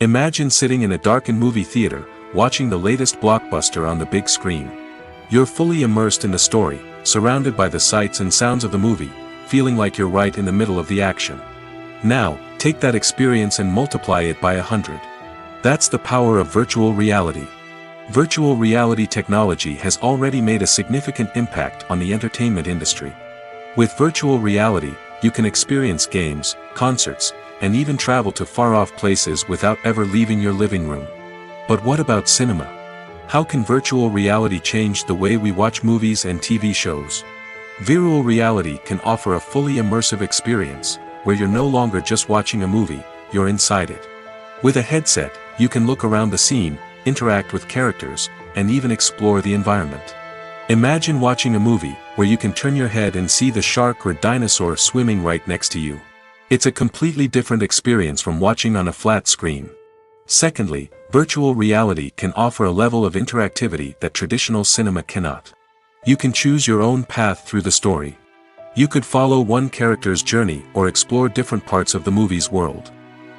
Imagine sitting in a darkened movie theater, watching the latest blockbuster on the big screen. You're fully immersed in the story, surrounded by the sights and sounds of the movie, feeling like you're right in the middle of the action. Now, take that experience and multiply it by 100. That's the power of virtual reality. Virtual reality technology has already made a significant impact on the entertainment industry. With virtual reality, you can experience games, concerts, and even travel to far-off places without ever leaving your living room. But what about cinema? How can virtual reality change the way we watch movies and TV shows? Virtual reality can offer a fully immersive experience, where you're no longer just watching a movie, you're inside it. With a headset, you can look around the scene, interact with characters, and even explore the environment. Imagine watching a movie, where you can turn your head and see the shark or dinosaur swimming right next to you. It's a completely different experience from watching on a flat screen. Secondly, virtual reality can offer a level of interactivity that traditional cinema cannot. You can choose your own path through the story. You could follow one character's journey or explore different parts of the movie's world.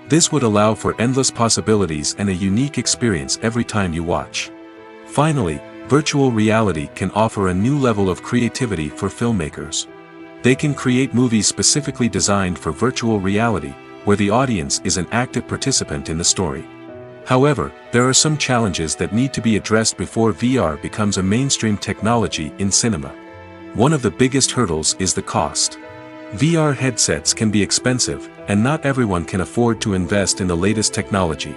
This would allow for endless possibilities and a unique experience every time you watch. Finally, virtual reality can offer a new level of creativity for filmmakers. They can create movies specifically designed for virtual reality, where the audience is an active participant in the story. However, there are some challenges that need to be addressed before VR becomes a mainstream technology in cinema. One of the biggest hurdles is the cost. VR headsets can be expensive, and not everyone can afford to invest in the latest technology.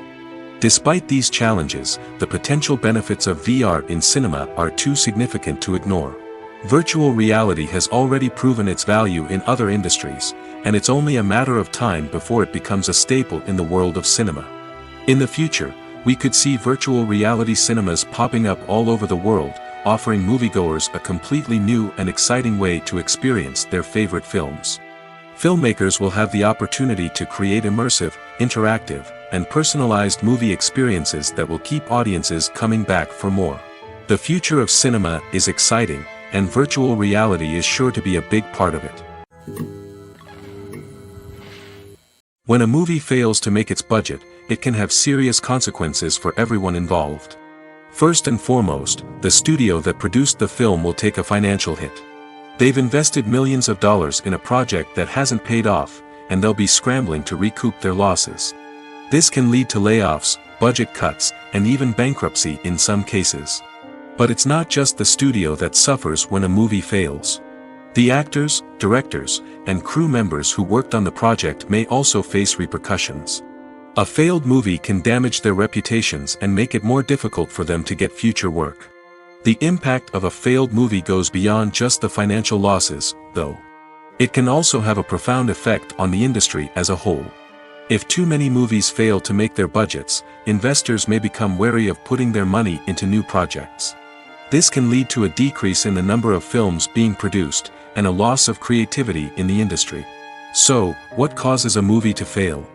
Despite these challenges, the potential benefits of VR in cinema are too significant to ignore. Virtual reality has already proven its value in other industries, and it's only a matter of time before it becomes a staple in the world of cinema. In the future, we could see virtual reality cinemas popping up all over the world, offering moviegoers a completely new and exciting way to experience their favorite films. Filmmakers will have the opportunity to create immersive, interactive, and personalized movie experiences that will keep audiences coming back for more. The future of cinema is exciting, and virtual reality is sure to be a big part of it. When a movie fails to make its budget, it can have serious consequences for everyone involved. First and foremost, the studio that produced the film will take a financial hit. They've invested millions of dollars in a project that hasn't paid off, and they'll be scrambling to recoup their losses. This can lead to layoffs, budget cuts, and even bankruptcy in some cases. But it's not just the studio that suffers when a movie fails. The actors, directors, and crew members who worked on the project may also face repercussions. A failed movie can damage their reputations and make it more difficult for them to get future work. The impact of a failed movie goes beyond just the financial losses, though. It can also have a profound effect on the industry as a whole. If too many movies fail to make their budgets, investors may become wary of putting their money into new projects. This can lead to a decrease in the number of films being produced, and a loss of creativity in the industry. So, what causes a movie to fail?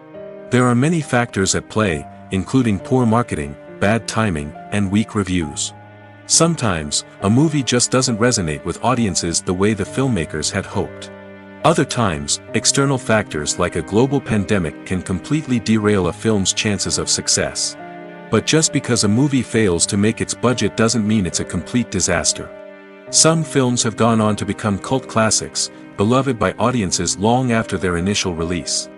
There are many factors at play, including poor marketing, bad timing, and weak reviews. Sometimes, a movie just doesn't resonate with audiences the way the filmmakers had hoped. Other times, external factors like a global pandemic can completely derail a film's chances of success. But just because a movie fails to make its budget doesn't mean it's a complete disaster. Some films have gone on to become cult classics, beloved by audiences long after their initial release.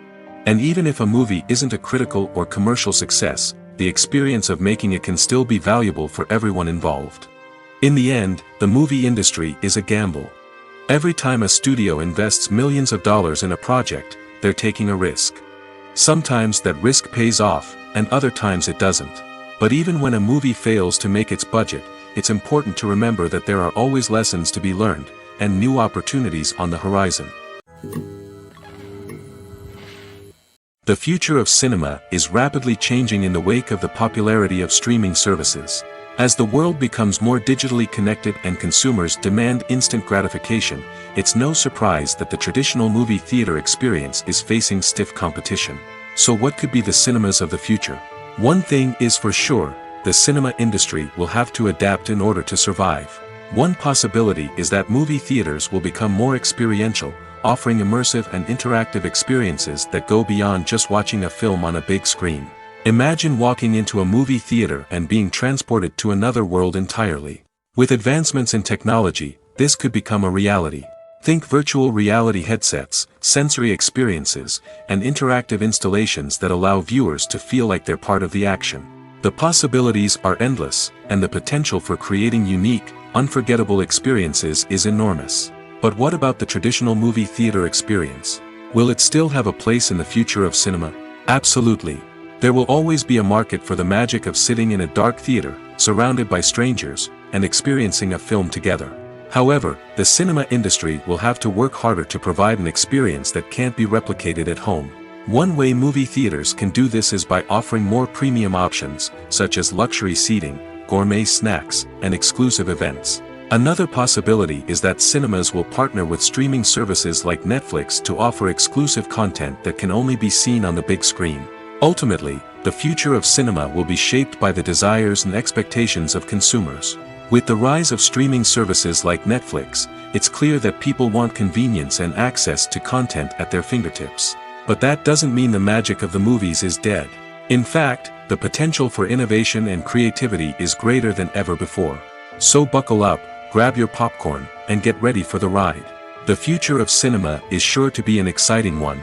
And even if a movie isn't a critical or commercial success, the experience of making it can still be valuable for everyone involved. In the end, the movie industry is a gamble. Every time a studio invests millions of dollars in a project, they're taking a risk. Sometimes that risk pays off, and other times it doesn't. But even when a movie fails to make its budget, it's important to remember that there are always lessons to be learned, and new opportunities on the horizon. The future of cinema is rapidly changing in the wake of the popularity of streaming services. As the world becomes more digitally connected and consumers demand instant gratification, it's no surprise that the traditional movie theater experience is facing stiff competition. So what could be the cinemas of the future? One thing is for sure, the cinema industry will have to adapt in order to survive. One possibility is that movie theaters will become more experiential, offering immersive and interactive experiences that go beyond just watching a film on a big screen. Imagine walking into a movie theater and being transported to another world entirely. With advancements in technology, this could become a reality. Think virtual reality headsets, sensory experiences, and interactive installations that allow viewers to feel like they're part of the action. The possibilities are endless, and the potential for creating unique, unforgettable experiences is enormous. But what about the traditional movie theater experience? Will it still have a place in the future of cinema? Absolutely. There will always be a market for the magic of sitting in a dark theater, surrounded by strangers, and experiencing a film together. However, the cinema industry will have to work harder to provide an experience that can't be replicated at home. One way movie theaters can do this is by offering more premium options, such as luxury seating, gourmet snacks, and exclusive events. Another possibility is that cinemas will partner with streaming services like Netflix to offer exclusive content that can only be seen on the big screen. Ultimately, the future of cinema will be shaped by the desires and expectations of consumers. With the rise of streaming services like Netflix, it's clear that people want convenience and access to content at their fingertips. But that doesn't mean the magic of the movies is dead. In fact, the potential for innovation and creativity is greater than ever before. So buckle up, grab your popcorn, and get ready for the ride. The future of cinema is sure to be an exciting one.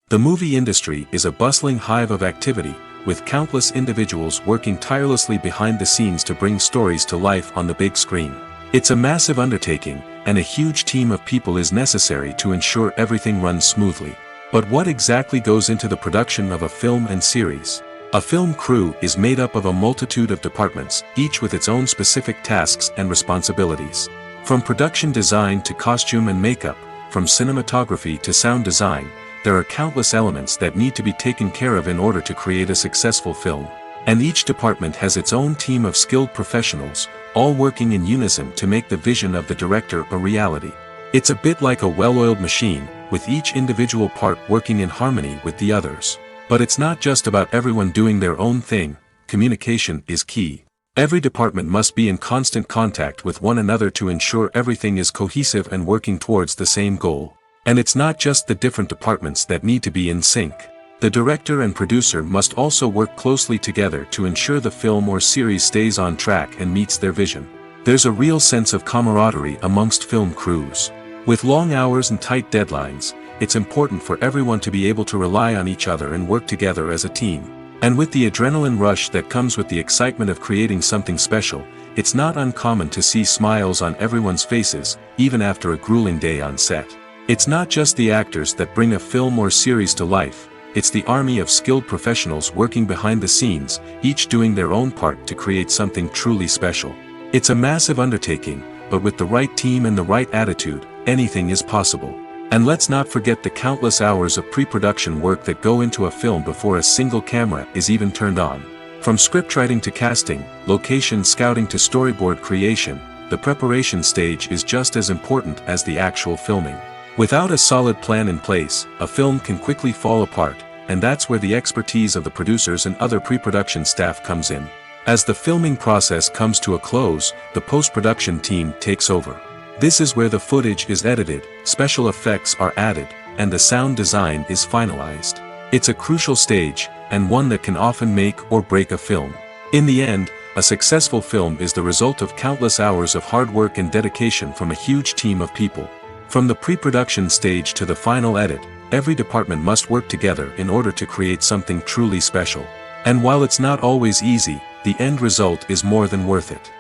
The movie industry is a bustling hive of activity, with countless individuals working tirelessly behind the scenes to bring stories to life on the big screen. It's a massive undertaking, and a huge team of people is necessary to ensure everything runs smoothly. But what exactly goes into the production of a film and series? A film crew is made up of a multitude of departments, each with its own specific tasks and responsibilities. From production design to costume and makeup, from cinematography to sound design, there are countless elements that need to be taken care of in order to create a successful film. And each department has its own team of skilled professionals, all working in unison to make the vision of the director a reality. It's a bit like a well-oiled machine, with each individual part working in harmony with the others. But it's not just about everyone doing their own thing. Communication is key. Every department must be in constant contact with one another to ensure everything is cohesive and working towards the same goal. And it's not just the different departments that need to be in sync. The director and producer must also work closely together to ensure the film or series stays on track and meets their vision. There's a real sense of camaraderie amongst film crews. With long hours and tight deadlines, it's important for everyone to be able to rely on each other and work together as a team. And with the adrenaline rush that comes with the excitement of creating something special, it's not uncommon to see smiles on everyone's faces, even after a grueling day on set. It's not just the actors that bring a film or series to life, it's the army of skilled professionals working behind the scenes, each doing their own part to create something truly special. It's a massive undertaking, but with the right team and the right attitude, anything is possible. And let's not forget the countless hours of pre-production work that go into a film before a single camera is even turned on. From scriptwriting to casting, location scouting to storyboard creation, the preparation stage is just as important as the actual filming. Without a solid plan in place, a film can quickly fall apart, and that's where the expertise of the producers and other pre-production staff comes in. As the filming process comes to a close, the post-production team takes over. This is where the footage is edited, special effects are added, and the sound design is finalized. It's a crucial stage, and one that can often make or break a film. In the end, a successful film is the result of countless hours of hard work and dedication from a huge team of people. From the pre-production stage to the final edit, every department must work together in order to create something truly special. And while it's not always easy, the end result is more than worth it.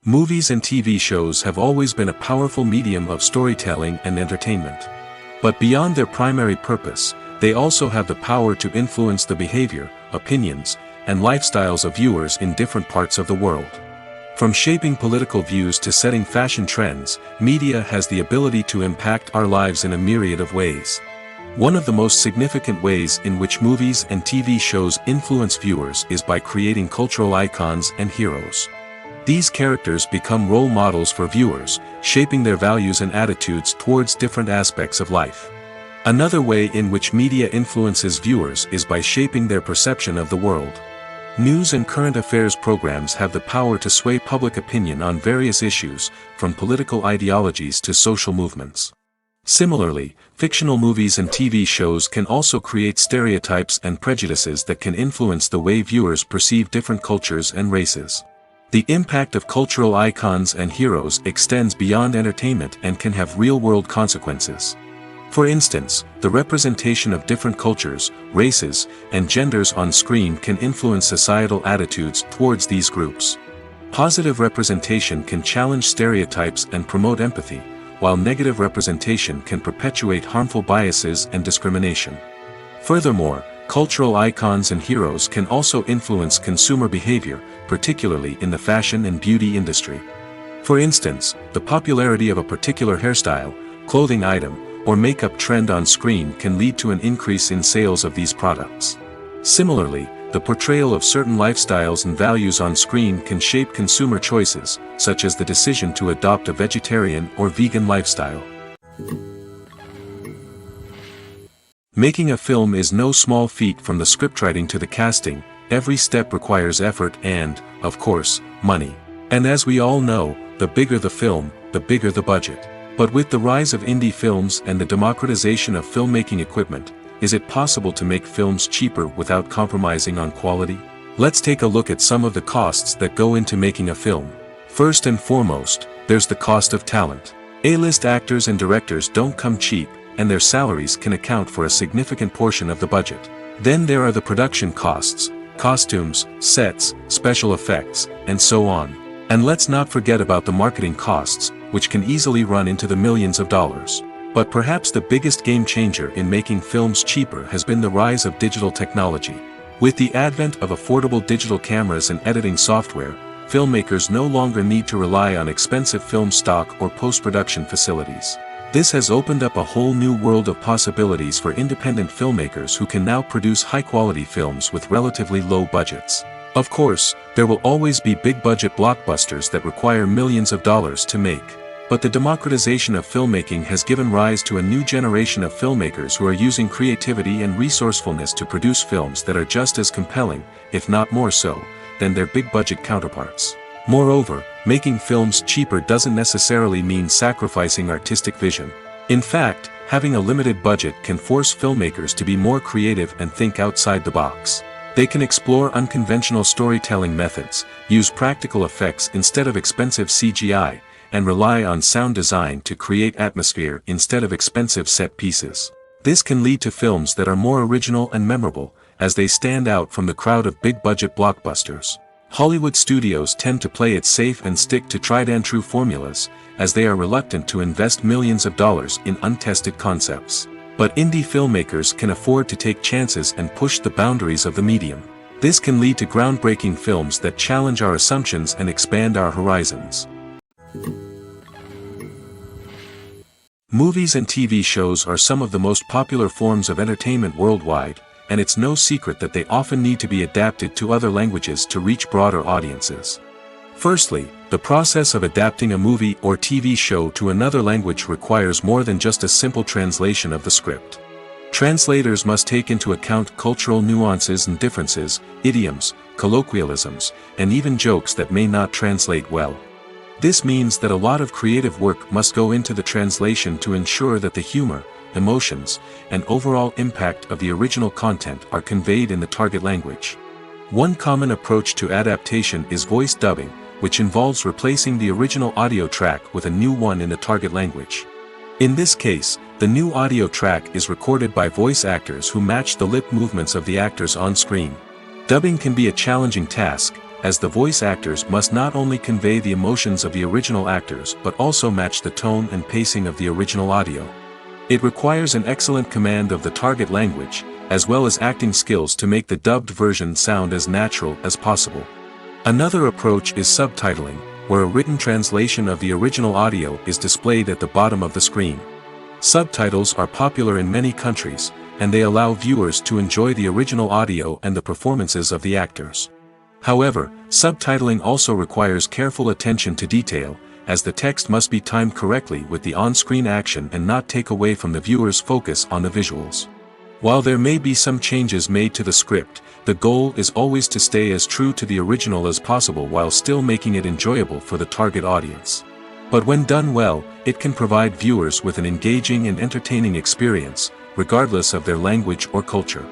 Movies and TV shows have always been a powerful medium of storytelling and entertainment. But beyond their primary purpose, they also have the power to influence the behavior, opinions, and lifestyles of viewers in different parts of the world. From shaping political views to setting fashion trends, media has the ability to impact our lives in a myriad of ways. One of the most significant ways in which movies and TV shows influence viewers is by creating cultural icons and heroes. These characters become role models for viewers, shaping their values and attitudes towards different aspects of life. Another way in which media influences viewers is by shaping their perception of the world. News and current affairs programs have the power to sway public opinion on various issues, from political ideologies to social movements. Similarly, fictional movies and TV shows can also create stereotypes and prejudices that can influence the way viewers perceive different cultures and races. The impact of cultural icons and heroes extends beyond entertainment and can have real-world consequences. For instance, the representation of different cultures, races, and genders on screen can influence societal attitudes towards these groups. Positive representation can challenge stereotypes and promote empathy, while negative representation can perpetuate harmful biases and discrimination. Furthermore, cultural icons and heroes can also influence consumer behavior, particularly in the fashion and beauty industry. For instance, the popularity of a particular hairstyle, clothing item, or makeup trend on screen can lead to an increase in sales of these products. Similarly, the portrayal of certain lifestyles and values on screen can shape consumer choices, such as the decision to adopt a vegetarian or vegan lifestyle. Making a film is no small feat. From the scriptwriting to the casting, every step requires effort and, of course, money. And as we all know, the bigger the film, the bigger the budget. But with the rise of indie films and the democratization of filmmaking equipment, is it possible to make films cheaper without compromising on quality? Let's take a look at some of the costs that go into making a film. First and foremost, there's the cost of talent. A-list actors and directors don't come cheap, and their salaries can account for a significant portion of the budget. Then there are the production costs, costumes, sets, special effects, and so on. And let's not forget about the marketing costs, which can easily run into the millions of dollars. But perhaps the biggest game changer in making films cheaper has been the rise of digital technology. With the advent of affordable digital cameras and editing software, filmmakers no longer need to rely on expensive film stock or post-production facilities. This has opened up a whole new world of possibilities for independent filmmakers who can now produce high-quality films with relatively low budgets. Of course, there will always be big-budget blockbusters that require millions of dollars to make. But the democratization of filmmaking has given rise to a new generation of filmmakers who are using creativity and resourcefulness to produce films that are just as compelling, if not more so, than their big-budget counterparts. Moreover, making films cheaper doesn't necessarily mean sacrificing artistic vision. In fact, having a limited budget can force filmmakers to be more creative and think outside the box. They can explore unconventional storytelling methods, use practical effects instead of expensive CGI, and rely on sound design to create atmosphere instead of expensive set pieces. This can lead to films that are more original and memorable, as they stand out from the crowd of big-budget blockbusters. Hollywood studios tend to play it safe and stick to tried-and-true formulas, as they are reluctant to invest millions of dollars in untested concepts. But indie filmmakers can afford to take chances and push the boundaries of the medium. This can lead to groundbreaking films that challenge our assumptions and expand our horizons. Movies and TV shows are some of the most popular forms of entertainment worldwide, and it's no secret that they often need to be adapted to other languages to reach broader audiences. Firstly, the process of adapting a movie or TV show to another language requires more than just a simple translation of the script. Translators must take into account cultural nuances and differences, idioms, colloquialisms, and even jokes that may not translate well. This means that a lot of creative work must go into the translation to ensure that the humor, emotions, and overall impact of the original content are conveyed in the target language. One common approach to adaptation is voice dubbing, which involves replacing the original audio track with a new one in the target language. In this case, the new audio track is recorded by voice actors who match the lip movements of the actors on screen. Dubbing can be a challenging task, as the voice actors must not only convey the emotions of the original actors but also match the tone and pacing of the original audio. It requires an excellent command of the target language, as well as acting skills to make the dubbed version sound as natural as possible. Another approach is subtitling, where a written translation of the original audio is displayed at the bottom of the screen. Subtitles are popular in many countries, and they allow viewers to enjoy the original audio and the performances of the actors. However, subtitling also requires careful attention to detail, as the text must be timed correctly with the on-screen action and not take away from the viewer's focus on the visuals. While there may be some changes made to the script, the goal is always to stay as true to the original as possible while still making it enjoyable for the target audience. But when done well, it can provide viewers with an engaging and entertaining experience, regardless of their language or culture.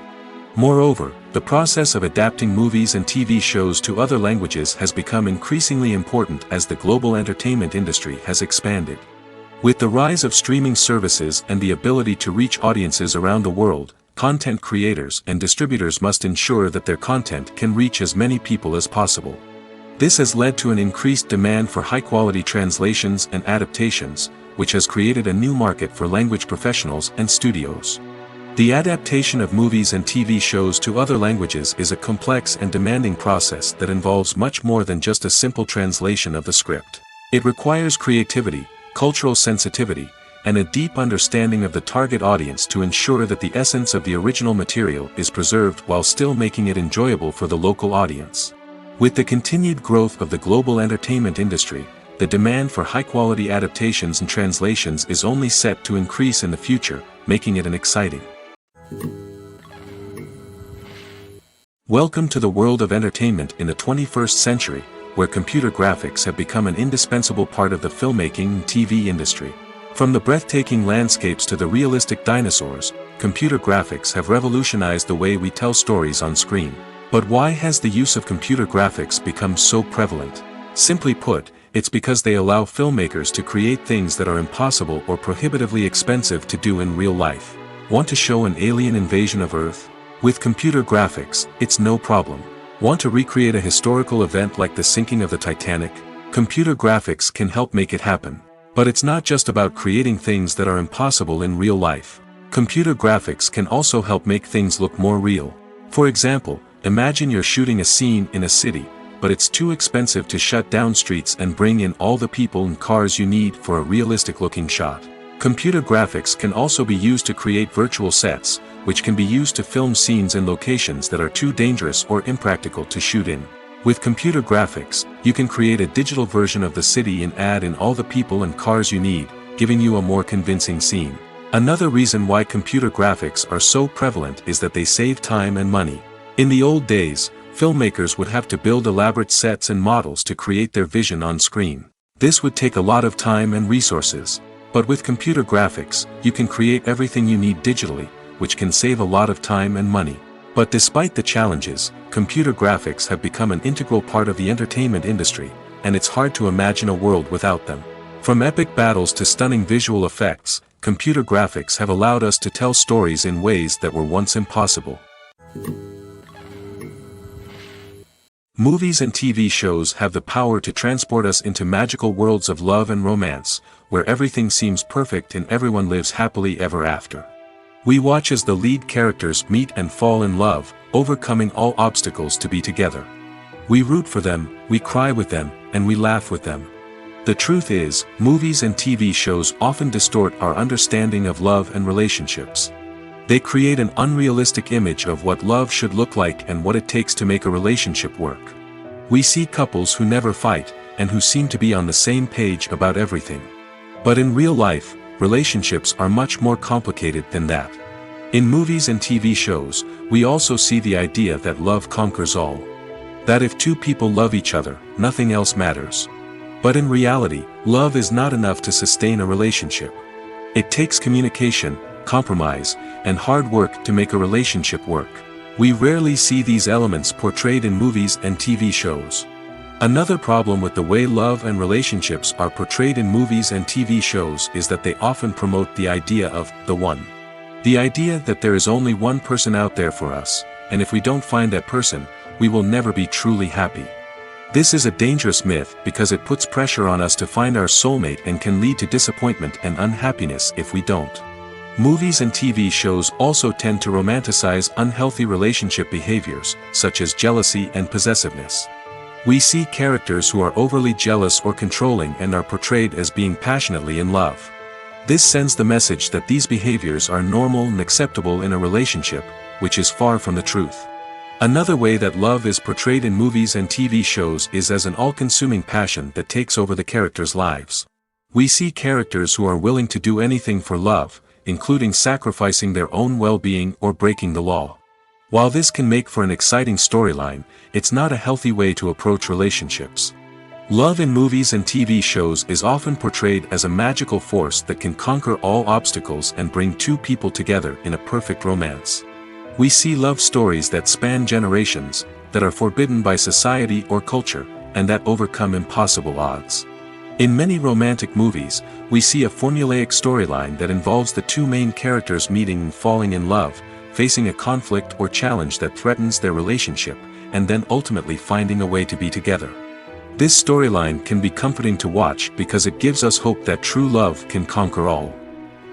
Moreover, the process of adapting movies and TV shows to other languages has become increasingly important as the global entertainment industry has expanded. With the rise of streaming services and the ability to reach audiences around the world, content creators and distributors must ensure that their content can reach as many people as possible. This has led to an increased demand for high-quality translations and adaptations, which has created a new market for language professionals and studios. The adaptation of movies and TV shows to other languages is a complex and demanding process that involves much more than just a simple translation of the script. It requires creativity, cultural sensitivity, and a deep understanding of the target audience to ensure that the essence of the original material is preserved while still making it enjoyable for the local audience. With the continued growth of the global entertainment industry, the demand for high-quality adaptations and translations is only set to increase in the future, making it an exciting. Welcome to the world of entertainment in the 21st century, where computer graphics have become an indispensable part of the filmmaking and TV industry. From the breathtaking landscapes to the realistic dinosaurs, computer graphics have revolutionized the way we tell stories on screen. But why has the use of computer graphics become so prevalent? Simply put, it's because they allow filmmakers to create things that are impossible or prohibitively expensive to do in real life. Want to show an alien invasion of Earth? With computer graphics, it's no problem. Want to recreate a historical event like the sinking of the Titanic? Computer graphics can help make it happen. But it's not just about creating things that are impossible in real life. Computer graphics can also help make things look more real. For example, imagine you're shooting a scene in a city, but it's too expensive to shut down streets and bring in all the people and cars you need for a realistic-looking shot. Computer graphics can also be used to create virtual sets, which can be used to film scenes in locations that are too dangerous or impractical to shoot in. With computer graphics, you can create a digital version of the city and add in all the people and cars you need, giving you a more convincing scene. Another reason why computer graphics are so prevalent is that they save time and money. In the old days, filmmakers would have to build elaborate sets and models to create their vision on screen. This would take a lot of time and resources. But with computer graphics, you can create everything you need digitally, which can save a lot of time and money. But despite the challenges, computer graphics have become an integral part of the entertainment industry, and it's hard to imagine a world without them. From epic battles to stunning visual effects, computer graphics have allowed us to tell stories in ways that were once impossible. Movies and TV shows have the power to transport us into magical worlds of love and romance, where everything seems perfect and everyone lives happily ever after. We watch as the lead characters meet and fall in love, overcoming all obstacles to be together. We root for them, we cry with them, and we laugh with them. The truth is, movies and TV shows often distort our understanding of love and relationships. They create an unrealistic image of what love should look like and what it takes to make a relationship work. We see couples who never fight, and who seem to be on the same page about everything. But in real life, relationships are much more complicated than that. In movies and TV shows, we also see the idea that love conquers all. That if two people love each other, nothing else matters. But in reality, love is not enough to sustain a relationship. It takes communication, compromise, and hard work to make a relationship work. We rarely see these elements portrayed in movies and TV shows. Another problem with the way love and relationships are portrayed in movies and TV shows is that they often promote the idea of the one. The idea that there is only one person out there for us, and if we don't find that person, we will never be truly happy. This is a dangerous myth because it puts pressure on us to find our soulmate and can lead to disappointment and unhappiness if we don't. Movies and TV shows also tend to romanticize unhealthy relationship behaviors, such as jealousy and possessiveness. We see characters who are overly jealous or controlling and are portrayed as being passionately in love. This sends the message that these behaviors are normal and acceptable in a relationship, which is far from the truth. Another way that love is portrayed in movies and TV shows is as an all-consuming passion that takes over the characters' lives. We see characters who are willing to do anything for love, including sacrificing their own well-being or breaking the law. While this can make for an exciting storyline, it's not a healthy way to approach relationships. Love in movies and TV shows is often portrayed as a magical force that can conquer all obstacles and bring two people together in a perfect romance. We see love stories that span generations, that are forbidden by society or culture, and that overcome impossible odds. In many romantic movies, we see a formulaic storyline that involves the two main characters meeting and falling in love, facing a conflict or challenge that threatens their relationship, and then ultimately finding a way to be together. This storyline can be comforting to watch because it gives us hope that true love can conquer all.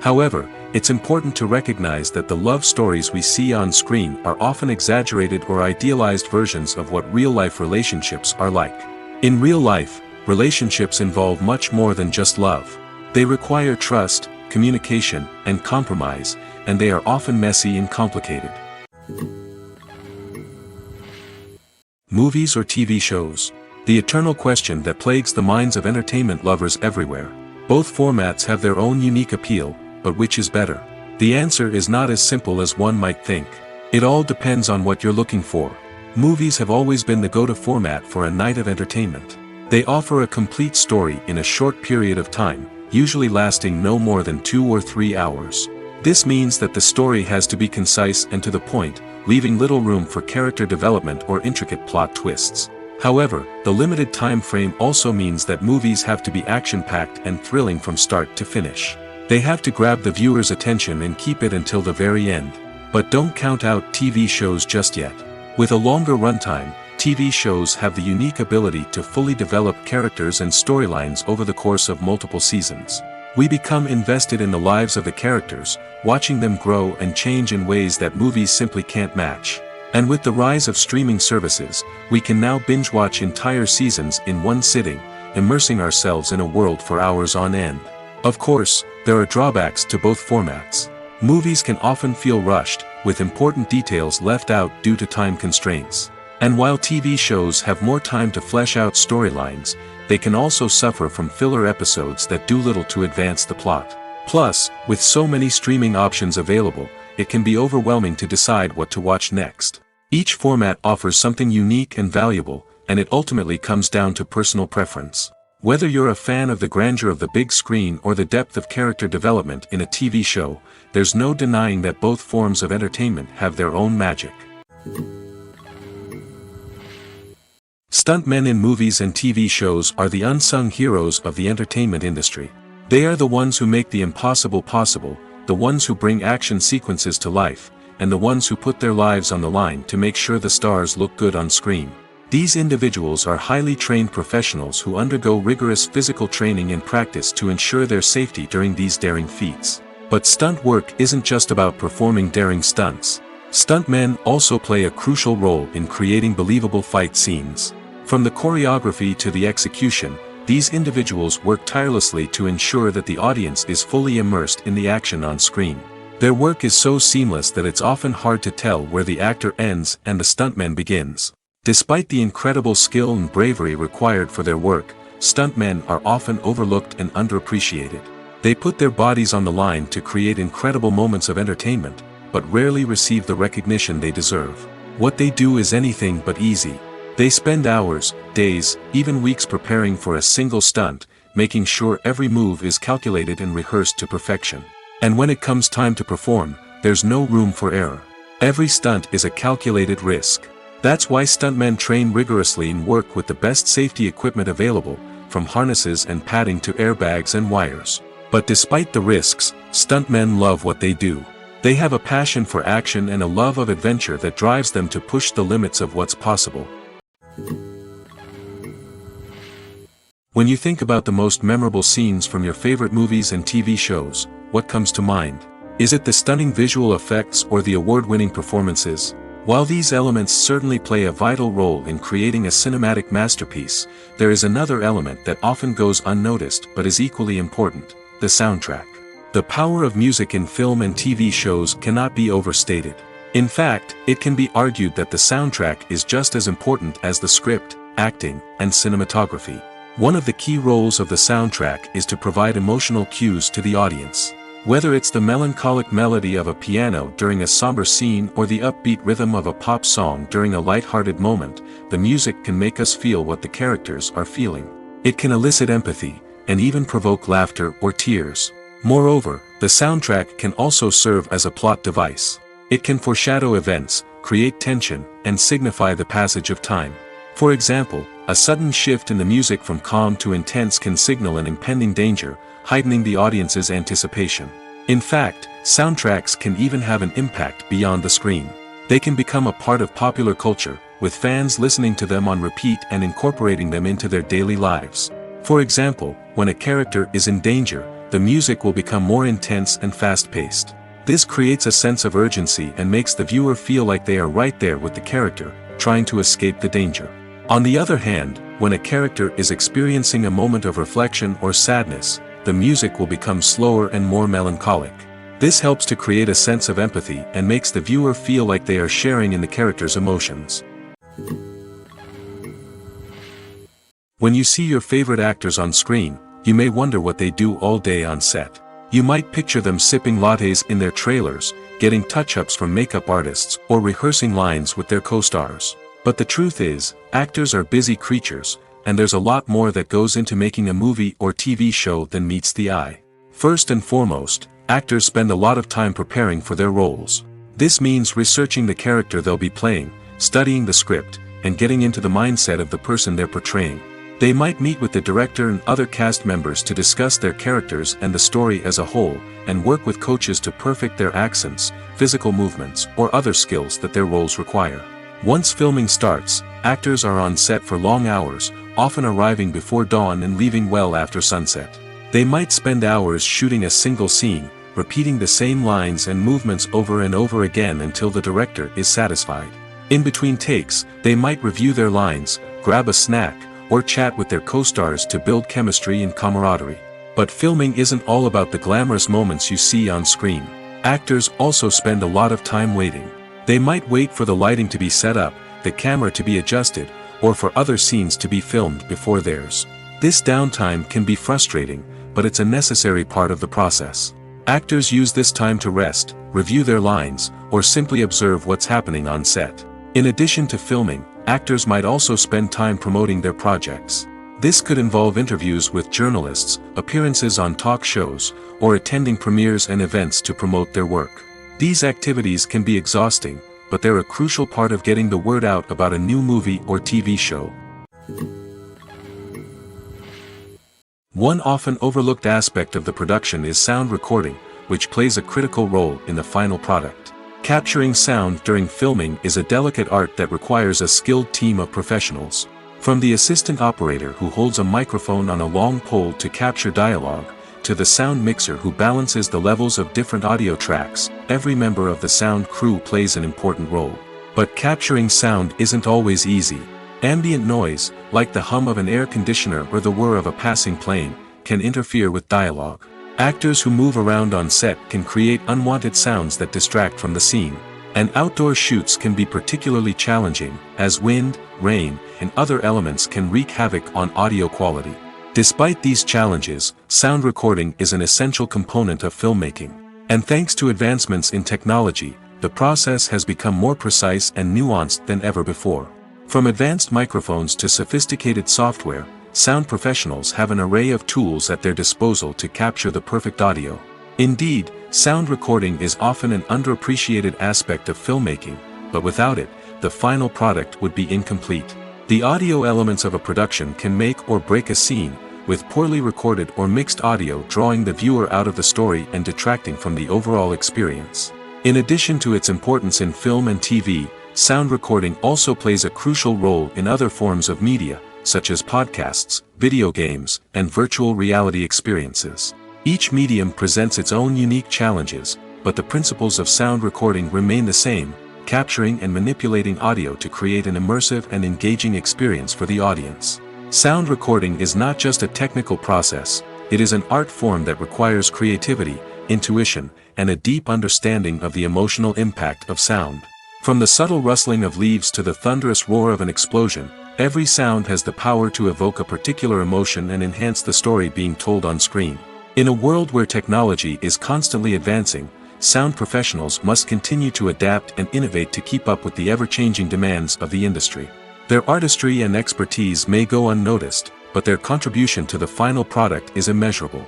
However, it's important to recognize that the love stories we see on screen are often exaggerated or idealized versions of what real-life relationships are like. In real life, relationships involve much more than just love. They require trust, communication, and compromise, and they are often messy and complicated. Movies or TV shows? The eternal question that plagues the minds of entertainment lovers everywhere. Both formats have their own unique appeal, but which is better? The answer is not as simple as one might think. It all depends on what you're looking for. Movies have always been the go-to format for a night of entertainment. They offer a complete story in a short period of time, usually lasting no more than 2 or 3 hours. This means that the story has to be concise and to the point, leaving little room for character development or intricate plot twists. However, the limited time frame also means that movies have to be action-packed and thrilling from start to finish. They have to grab the viewer's attention and keep it until the very end. But don't count out TV shows just yet. With a longer runtime, TV shows have the unique ability to fully develop characters and storylines over the course of multiple seasons. We become invested in the lives of the characters, watching them grow and change in ways that movies simply can't match. And with the rise of streaming services, we can now binge-watch entire seasons in one sitting, immersing ourselves in a world for hours on end. Of course, there are drawbacks to both formats. Movies can often feel rushed, with important details left out due to time constraints. And while TV shows have more time to flesh out storylines, they can also suffer from filler episodes that do little to advance the plot. Plus, with so many streaming options available, it can be overwhelming to decide what to watch next. Each format offers something unique and valuable, and it ultimately comes down to personal preference. Whether you're a fan of the grandeur of the big screen or the depth of character development in a TV show, there's no denying that both forms of entertainment have their own magic. Stuntmen in movies and TV shows are the unsung heroes of the entertainment industry. They are the ones who make the impossible possible, the ones who bring action sequences to life, and the ones who put their lives on the line to make sure the stars look good on screen. These individuals are highly trained professionals who undergo rigorous physical training and practice to ensure their safety during these daring feats. But stunt work isn't just about performing daring stunts. Stuntmen also play a crucial role in creating believable fight scenes. From the choreography to the execution, these individuals work tirelessly to ensure that the audience is fully immersed in the action on screen. Their work is so seamless that it's often hard to tell where the actor ends and the stuntman begins. Despite the incredible skill and bravery required for their work, stuntmen are often overlooked and underappreciated. They put their bodies on the line to create incredible moments of entertainment, but rarely receive the recognition they deserve. What they do is anything but easy. They spend hours, days, even weeks preparing for a single stunt, making sure every move is calculated and rehearsed to perfection. And when it comes time to perform, there's no room for error. Every stunt is a calculated risk. That's why stuntmen train rigorously and work with the best safety equipment available, from harnesses and padding to airbags and wires. But despite the risks, stuntmen love what they do. They have a passion for action and a love of adventure that drives them to push the limits of what's possible. When you think about the most memorable scenes from your favorite movies and TV shows, what comes to mind? Is it the stunning visual effects or the award-winning performances? While these elements certainly play a vital role in creating a cinematic masterpiece, there is another element that often goes unnoticed but is equally important: the soundtrack. The power of music in film and TV shows cannot be overstated. In fact, it can be argued that the soundtrack is just as important as the script, acting, and cinematography. One of the key roles of the soundtrack is to provide emotional cues to the audience. Whether it's the melancholic melody of a piano during a somber scene or the upbeat rhythm of a pop song during a light-hearted moment, the music can make us feel what the characters are feeling. It can elicit empathy, and even provoke laughter or tears. Moreover, the soundtrack can also serve as a plot device. It can foreshadow events, create tension, and signify the passage of time. For example, a sudden shift in the music from calm to intense can signal an impending danger, heightening the audience's anticipation. In fact, soundtracks can even have an impact beyond the screen. They can become a part of popular culture, with fans listening to them on repeat and incorporating them into their daily lives. For example, when a character is in danger, the music will become more intense and fast-paced. This creates a sense of urgency and makes the viewer feel like they are right there with the character, trying to escape the danger. On the other hand, when a character is experiencing a moment of reflection or sadness, the music will become slower and more melancholic. This helps to create a sense of empathy and makes the viewer feel like they are sharing in the character's emotions. When you see your favorite actors on screen, you may wonder what they do all day on set. You might picture them sipping lattes in their trailers, getting touch-ups from makeup artists, or rehearsing lines with their co-stars. But the truth is, actors are busy creatures, and there's a lot more that goes into making a movie or TV show than meets the eye. First and foremost, actors spend a lot of time preparing for their roles. This means researching the character they'll be playing, studying the script, and getting into the mindset of the person they're portraying. They might meet with the director and other cast members to discuss their characters and the story as a whole, and work with coaches to perfect their accents, physical movements, or other skills that their roles require. Once filming starts, actors are on set for long hours, often arriving before dawn and leaving well after sunset. They might spend hours shooting a single scene, repeating the same lines and movements over and over again until the director is satisfied. In between takes, they might review their lines, grab a snack, or chat with their co-stars to build chemistry and camaraderie. But filming isn't all about the glamorous moments you see on screen. Actors also spend a lot of time waiting. They might wait for the lighting to be set up, the camera to be adjusted, or for other scenes to be filmed before theirs. This downtime can be frustrating, but it's a necessary part of the process. Actors use this time to rest, review their lines, or simply observe what's happening on set. In addition to filming, actors might also spend time promoting their projects. This could involve interviews with journalists, appearances on talk shows, or attending premieres and events to promote their work. These activities can be exhausting, but they're a crucial part of getting the word out about a new movie or TV show. One often overlooked aspect of the production is sound recording, which plays a critical role in the final product. Capturing sound during filming is a delicate art that requires a skilled team of professionals. From the assistant operator who holds a microphone on a long pole to capture dialogue, to the sound mixer who balances the levels of different audio tracks, every member of the sound crew plays an important role. But capturing sound isn't always easy. Ambient noise, like the hum of an air conditioner or the whir of a passing plane, can interfere with dialogue. Actors who move around on set can create unwanted sounds that distract from the scene. And outdoor shoots can be particularly challenging, as wind, rain, and other elements can wreak havoc on audio quality. Despite these challenges, sound recording is an essential component of filmmaking. And thanks to advancements in technology, the process has become more precise and nuanced than ever before. From advanced microphones to sophisticated software, sound professionals have an array of tools at their disposal to capture the perfect audio. Indeed, sound recording is often an underappreciated aspect of filmmaking, but without it, the final product would be incomplete. The audio elements of a production can make or break a scene, with poorly recorded or mixed audio drawing the viewer out of the story and detracting from the overall experience. In addition to its importance in film and TV, sound recording also plays a crucial role in other forms of media, such as podcasts, video games, and virtual reality experiences. Each medium presents its own unique challenges, but the principles of sound recording remain the same, capturing and manipulating audio to create an immersive and engaging experience for the audience. Sound recording is not just a technical process, it is an art form that requires creativity, intuition, and a deep understanding of the emotional impact of sound. From the subtle rustling of leaves to the thunderous roar of an explosion, every sound has the power to evoke a particular emotion and enhance the story being told on screen. In a world where technology is constantly advancing, sound professionals must continue to adapt and innovate to keep up with the ever-changing demands of the industry. Their artistry and expertise may go unnoticed, but their contribution to the final product is immeasurable.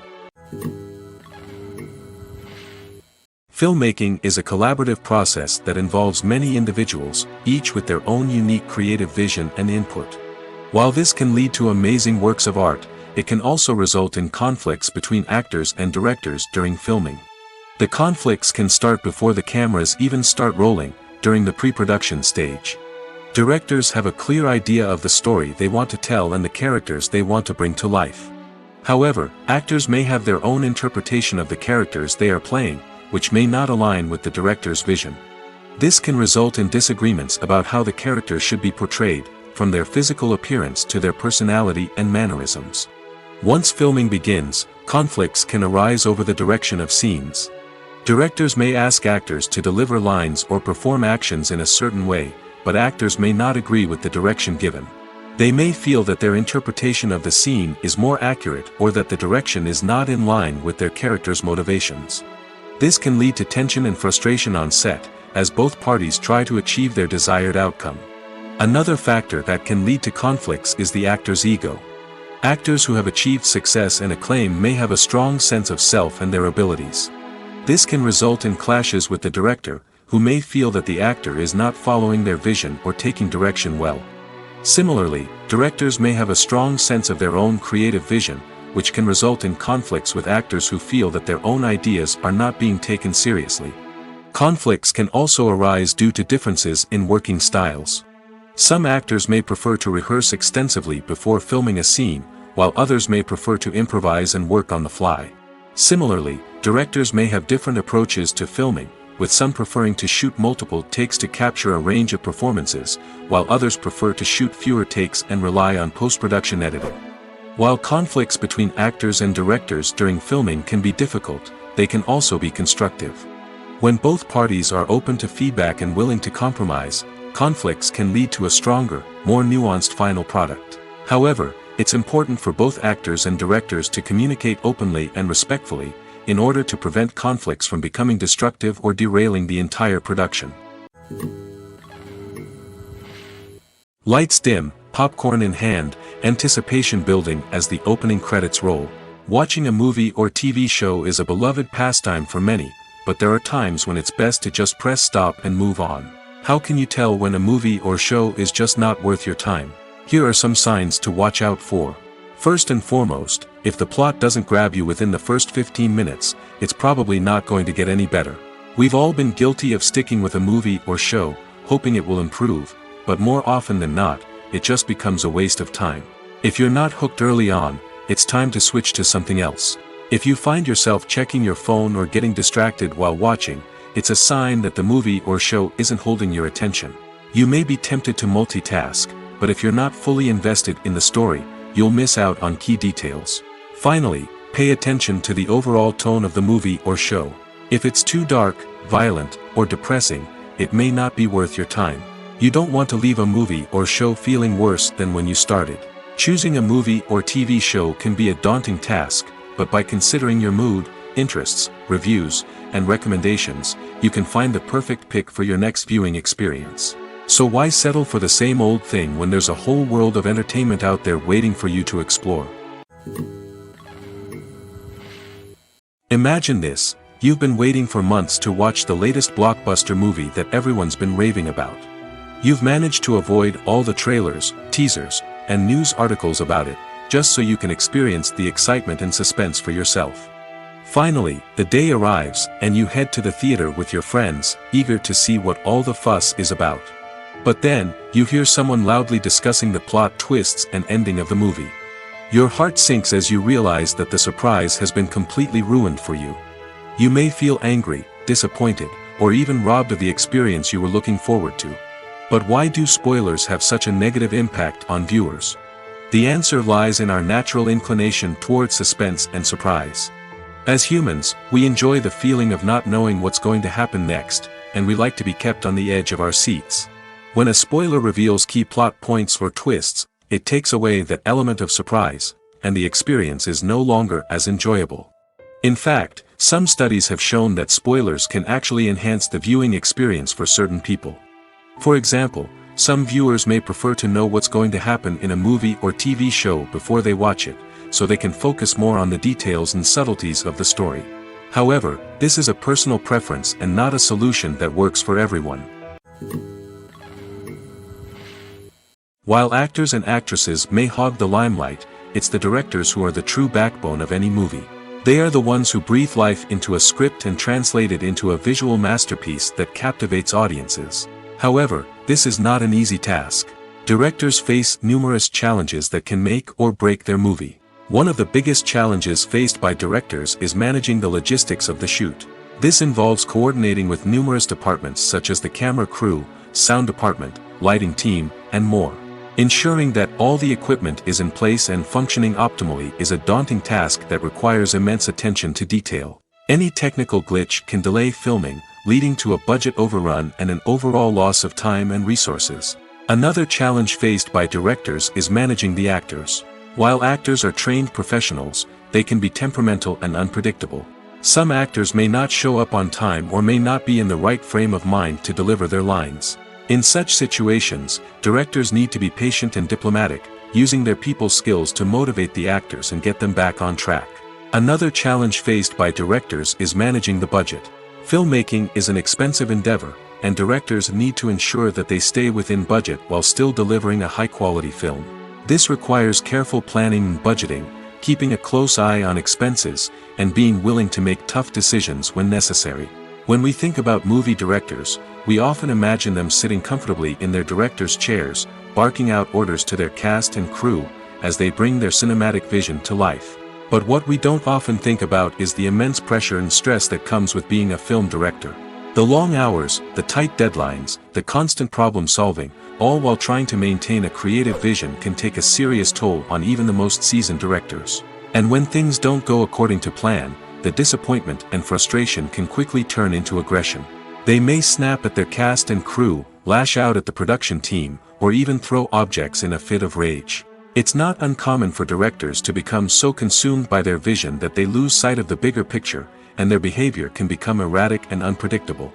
Filmmaking is a collaborative process that involves many individuals, each with their own unique creative vision and input. While this can lead to amazing works of art, it can also result in conflicts between actors and directors during filming. The conflicts can start before the cameras even start rolling, during the pre-production stage. Directors have a clear idea of the story they want to tell and the characters they want to bring to life. However, actors may have their own interpretation of the characters they are playing, which may not align with the director's vision. This can result in disagreements about how the characters should be portrayed, from their physical appearance to their personality and mannerisms. Once filming begins, conflicts can arise over the direction of scenes. Directors may ask actors to deliver lines or perform actions in a certain way, but actors may not agree with the direction given. They may feel that their interpretation of the scene is more accurate or that the direction is not in line with their character's motivations. This can lead to tension and frustration on set, as both parties try to achieve their desired outcome. Another factor that can lead to conflicts is the actor's ego. Actors who have achieved success and acclaim may have a strong sense of self and their abilities. This can result in clashes with the director, who may feel that the actor is not following their vision or taking direction well. Similarly, directors may have a strong sense of their own creative vision, which can result in conflicts with actors who feel that their own ideas are not being taken seriously. Conflicts can also arise due to differences in working styles. Some actors may prefer to rehearse extensively before filming a scene, while others may prefer to improvise and work on the fly. Similarly, directors may have different approaches to filming, with some preferring to shoot multiple takes to capture a range of performances, while others prefer to shoot fewer takes and rely on post-production editing. While conflicts between actors and directors during filming can be difficult, they can also be constructive. When both parties are open to feedback and willing to compromise, conflicts can lead to a stronger, more nuanced final product. However, it's important for both actors and directors to communicate openly and respectfully, in order to prevent conflicts from becoming destructive or derailing the entire production. Lights dim, popcorn in hand, anticipation building as the opening credits roll. Watching a movie or TV show is a beloved pastime for many, but there are times when it's best to just press stop and move on. How can you tell when a movie or show is just not worth your time? Here are some signs to watch out for. First and foremost, if the plot doesn't grab you within the first 15 minutes, it's probably not going to get any better. We've all been guilty of sticking with a movie or show, hoping it will improve, but more often than not, it just becomes a waste of time. If you're not hooked early on, it's time to switch to something else. If you find yourself checking your phone or getting distracted while watching, it's a sign that the movie or show isn't holding your attention. You may be tempted to multitask, but if you're not fully invested in the story, you'll miss out on key details. Finally, pay attention to the overall tone of the movie or show. If it's too dark, violent, or depressing, it may not be worth your time. You don't want to leave a movie or show feeling worse than when you started. Choosing a movie or TV show can be a daunting task, but by considering your mood, interests, reviews, and recommendations, you can find the perfect pick for your next viewing experience. So why settle for the same old thing when there's a whole world of entertainment out there waiting for you to explore? Imagine this: you've been waiting for months to watch the latest blockbuster movie that everyone's been raving about. You've managed to avoid all the trailers, teasers, and news articles about it, just so you can experience the excitement and suspense for yourself. Finally, the day arrives, and you head to the theater with your friends, eager to see what all the fuss is about. But then, you hear someone loudly discussing the plot twists and ending of the movie. Your heart sinks as you realize that the surprise has been completely ruined for you. You may feel angry, disappointed, or even robbed of the experience you were looking forward to. But why do spoilers have such a negative impact on viewers? The answer lies in our natural inclination toward suspense and surprise. As humans, we enjoy the feeling of not knowing what's going to happen next, and we like to be kept on the edge of our seats. When a spoiler reveals key plot points or twists, it takes away that element of surprise, and the experience is no longer as enjoyable. In fact, some studies have shown that spoilers can actually enhance the viewing experience for certain people. For example, some viewers may prefer to know what's going to happen in a movie or TV show before they watch it, so they can focus more on the details and subtleties of the story. However, this is a personal preference and not a solution that works for everyone. While actors and actresses may hog the limelight, it's the directors who are the true backbone of any movie. They are the ones who breathe life into a script and translate it into a visual masterpiece that captivates audiences. However, this is not an easy task. Directors face numerous challenges that can make or break their movie. One of the biggest challenges faced by directors is managing the logistics of the shoot. This involves coordinating with numerous departments such as the camera crew, sound department, lighting team, and more. Ensuring that all the equipment is in place and functioning optimally is a daunting task that requires immense attention to detail. Any technical glitch can delay filming, leading to a budget overrun and an overall loss of time and resources. Another challenge faced by directors is managing the actors. While actors are trained professionals, they can be temperamental and unpredictable. Some actors may not show up on time or may not be in the right frame of mind to deliver their lines. In such situations, directors need to be patient and diplomatic, using their people skills to motivate the actors and get them back on track. Another challenge faced by directors is managing the budget. Filmmaking is an expensive endeavor, and directors need to ensure that they stay within budget while still delivering a high-quality film. This requires careful planning and budgeting, keeping a close eye on expenses, and being willing to make tough decisions when necessary. When we think about movie directors, we often imagine them sitting comfortably in their director's chairs, barking out orders to their cast and crew, as they bring their cinematic vision to life. But what we don't often think about is the immense pressure and stress that comes with being a film director. The long hours, the tight deadlines, the constant problem solving, all while trying to maintain a creative vision can take a serious toll on even the most seasoned directors. And when things don't go according to plan, the disappointment and frustration can quickly turn into aggression. They may snap at their cast and crew, lash out at the production team, or even throw objects in a fit of rage. It's not uncommon for directors to become so consumed by their vision that they lose sight of the bigger picture, and their behavior can become erratic and unpredictable.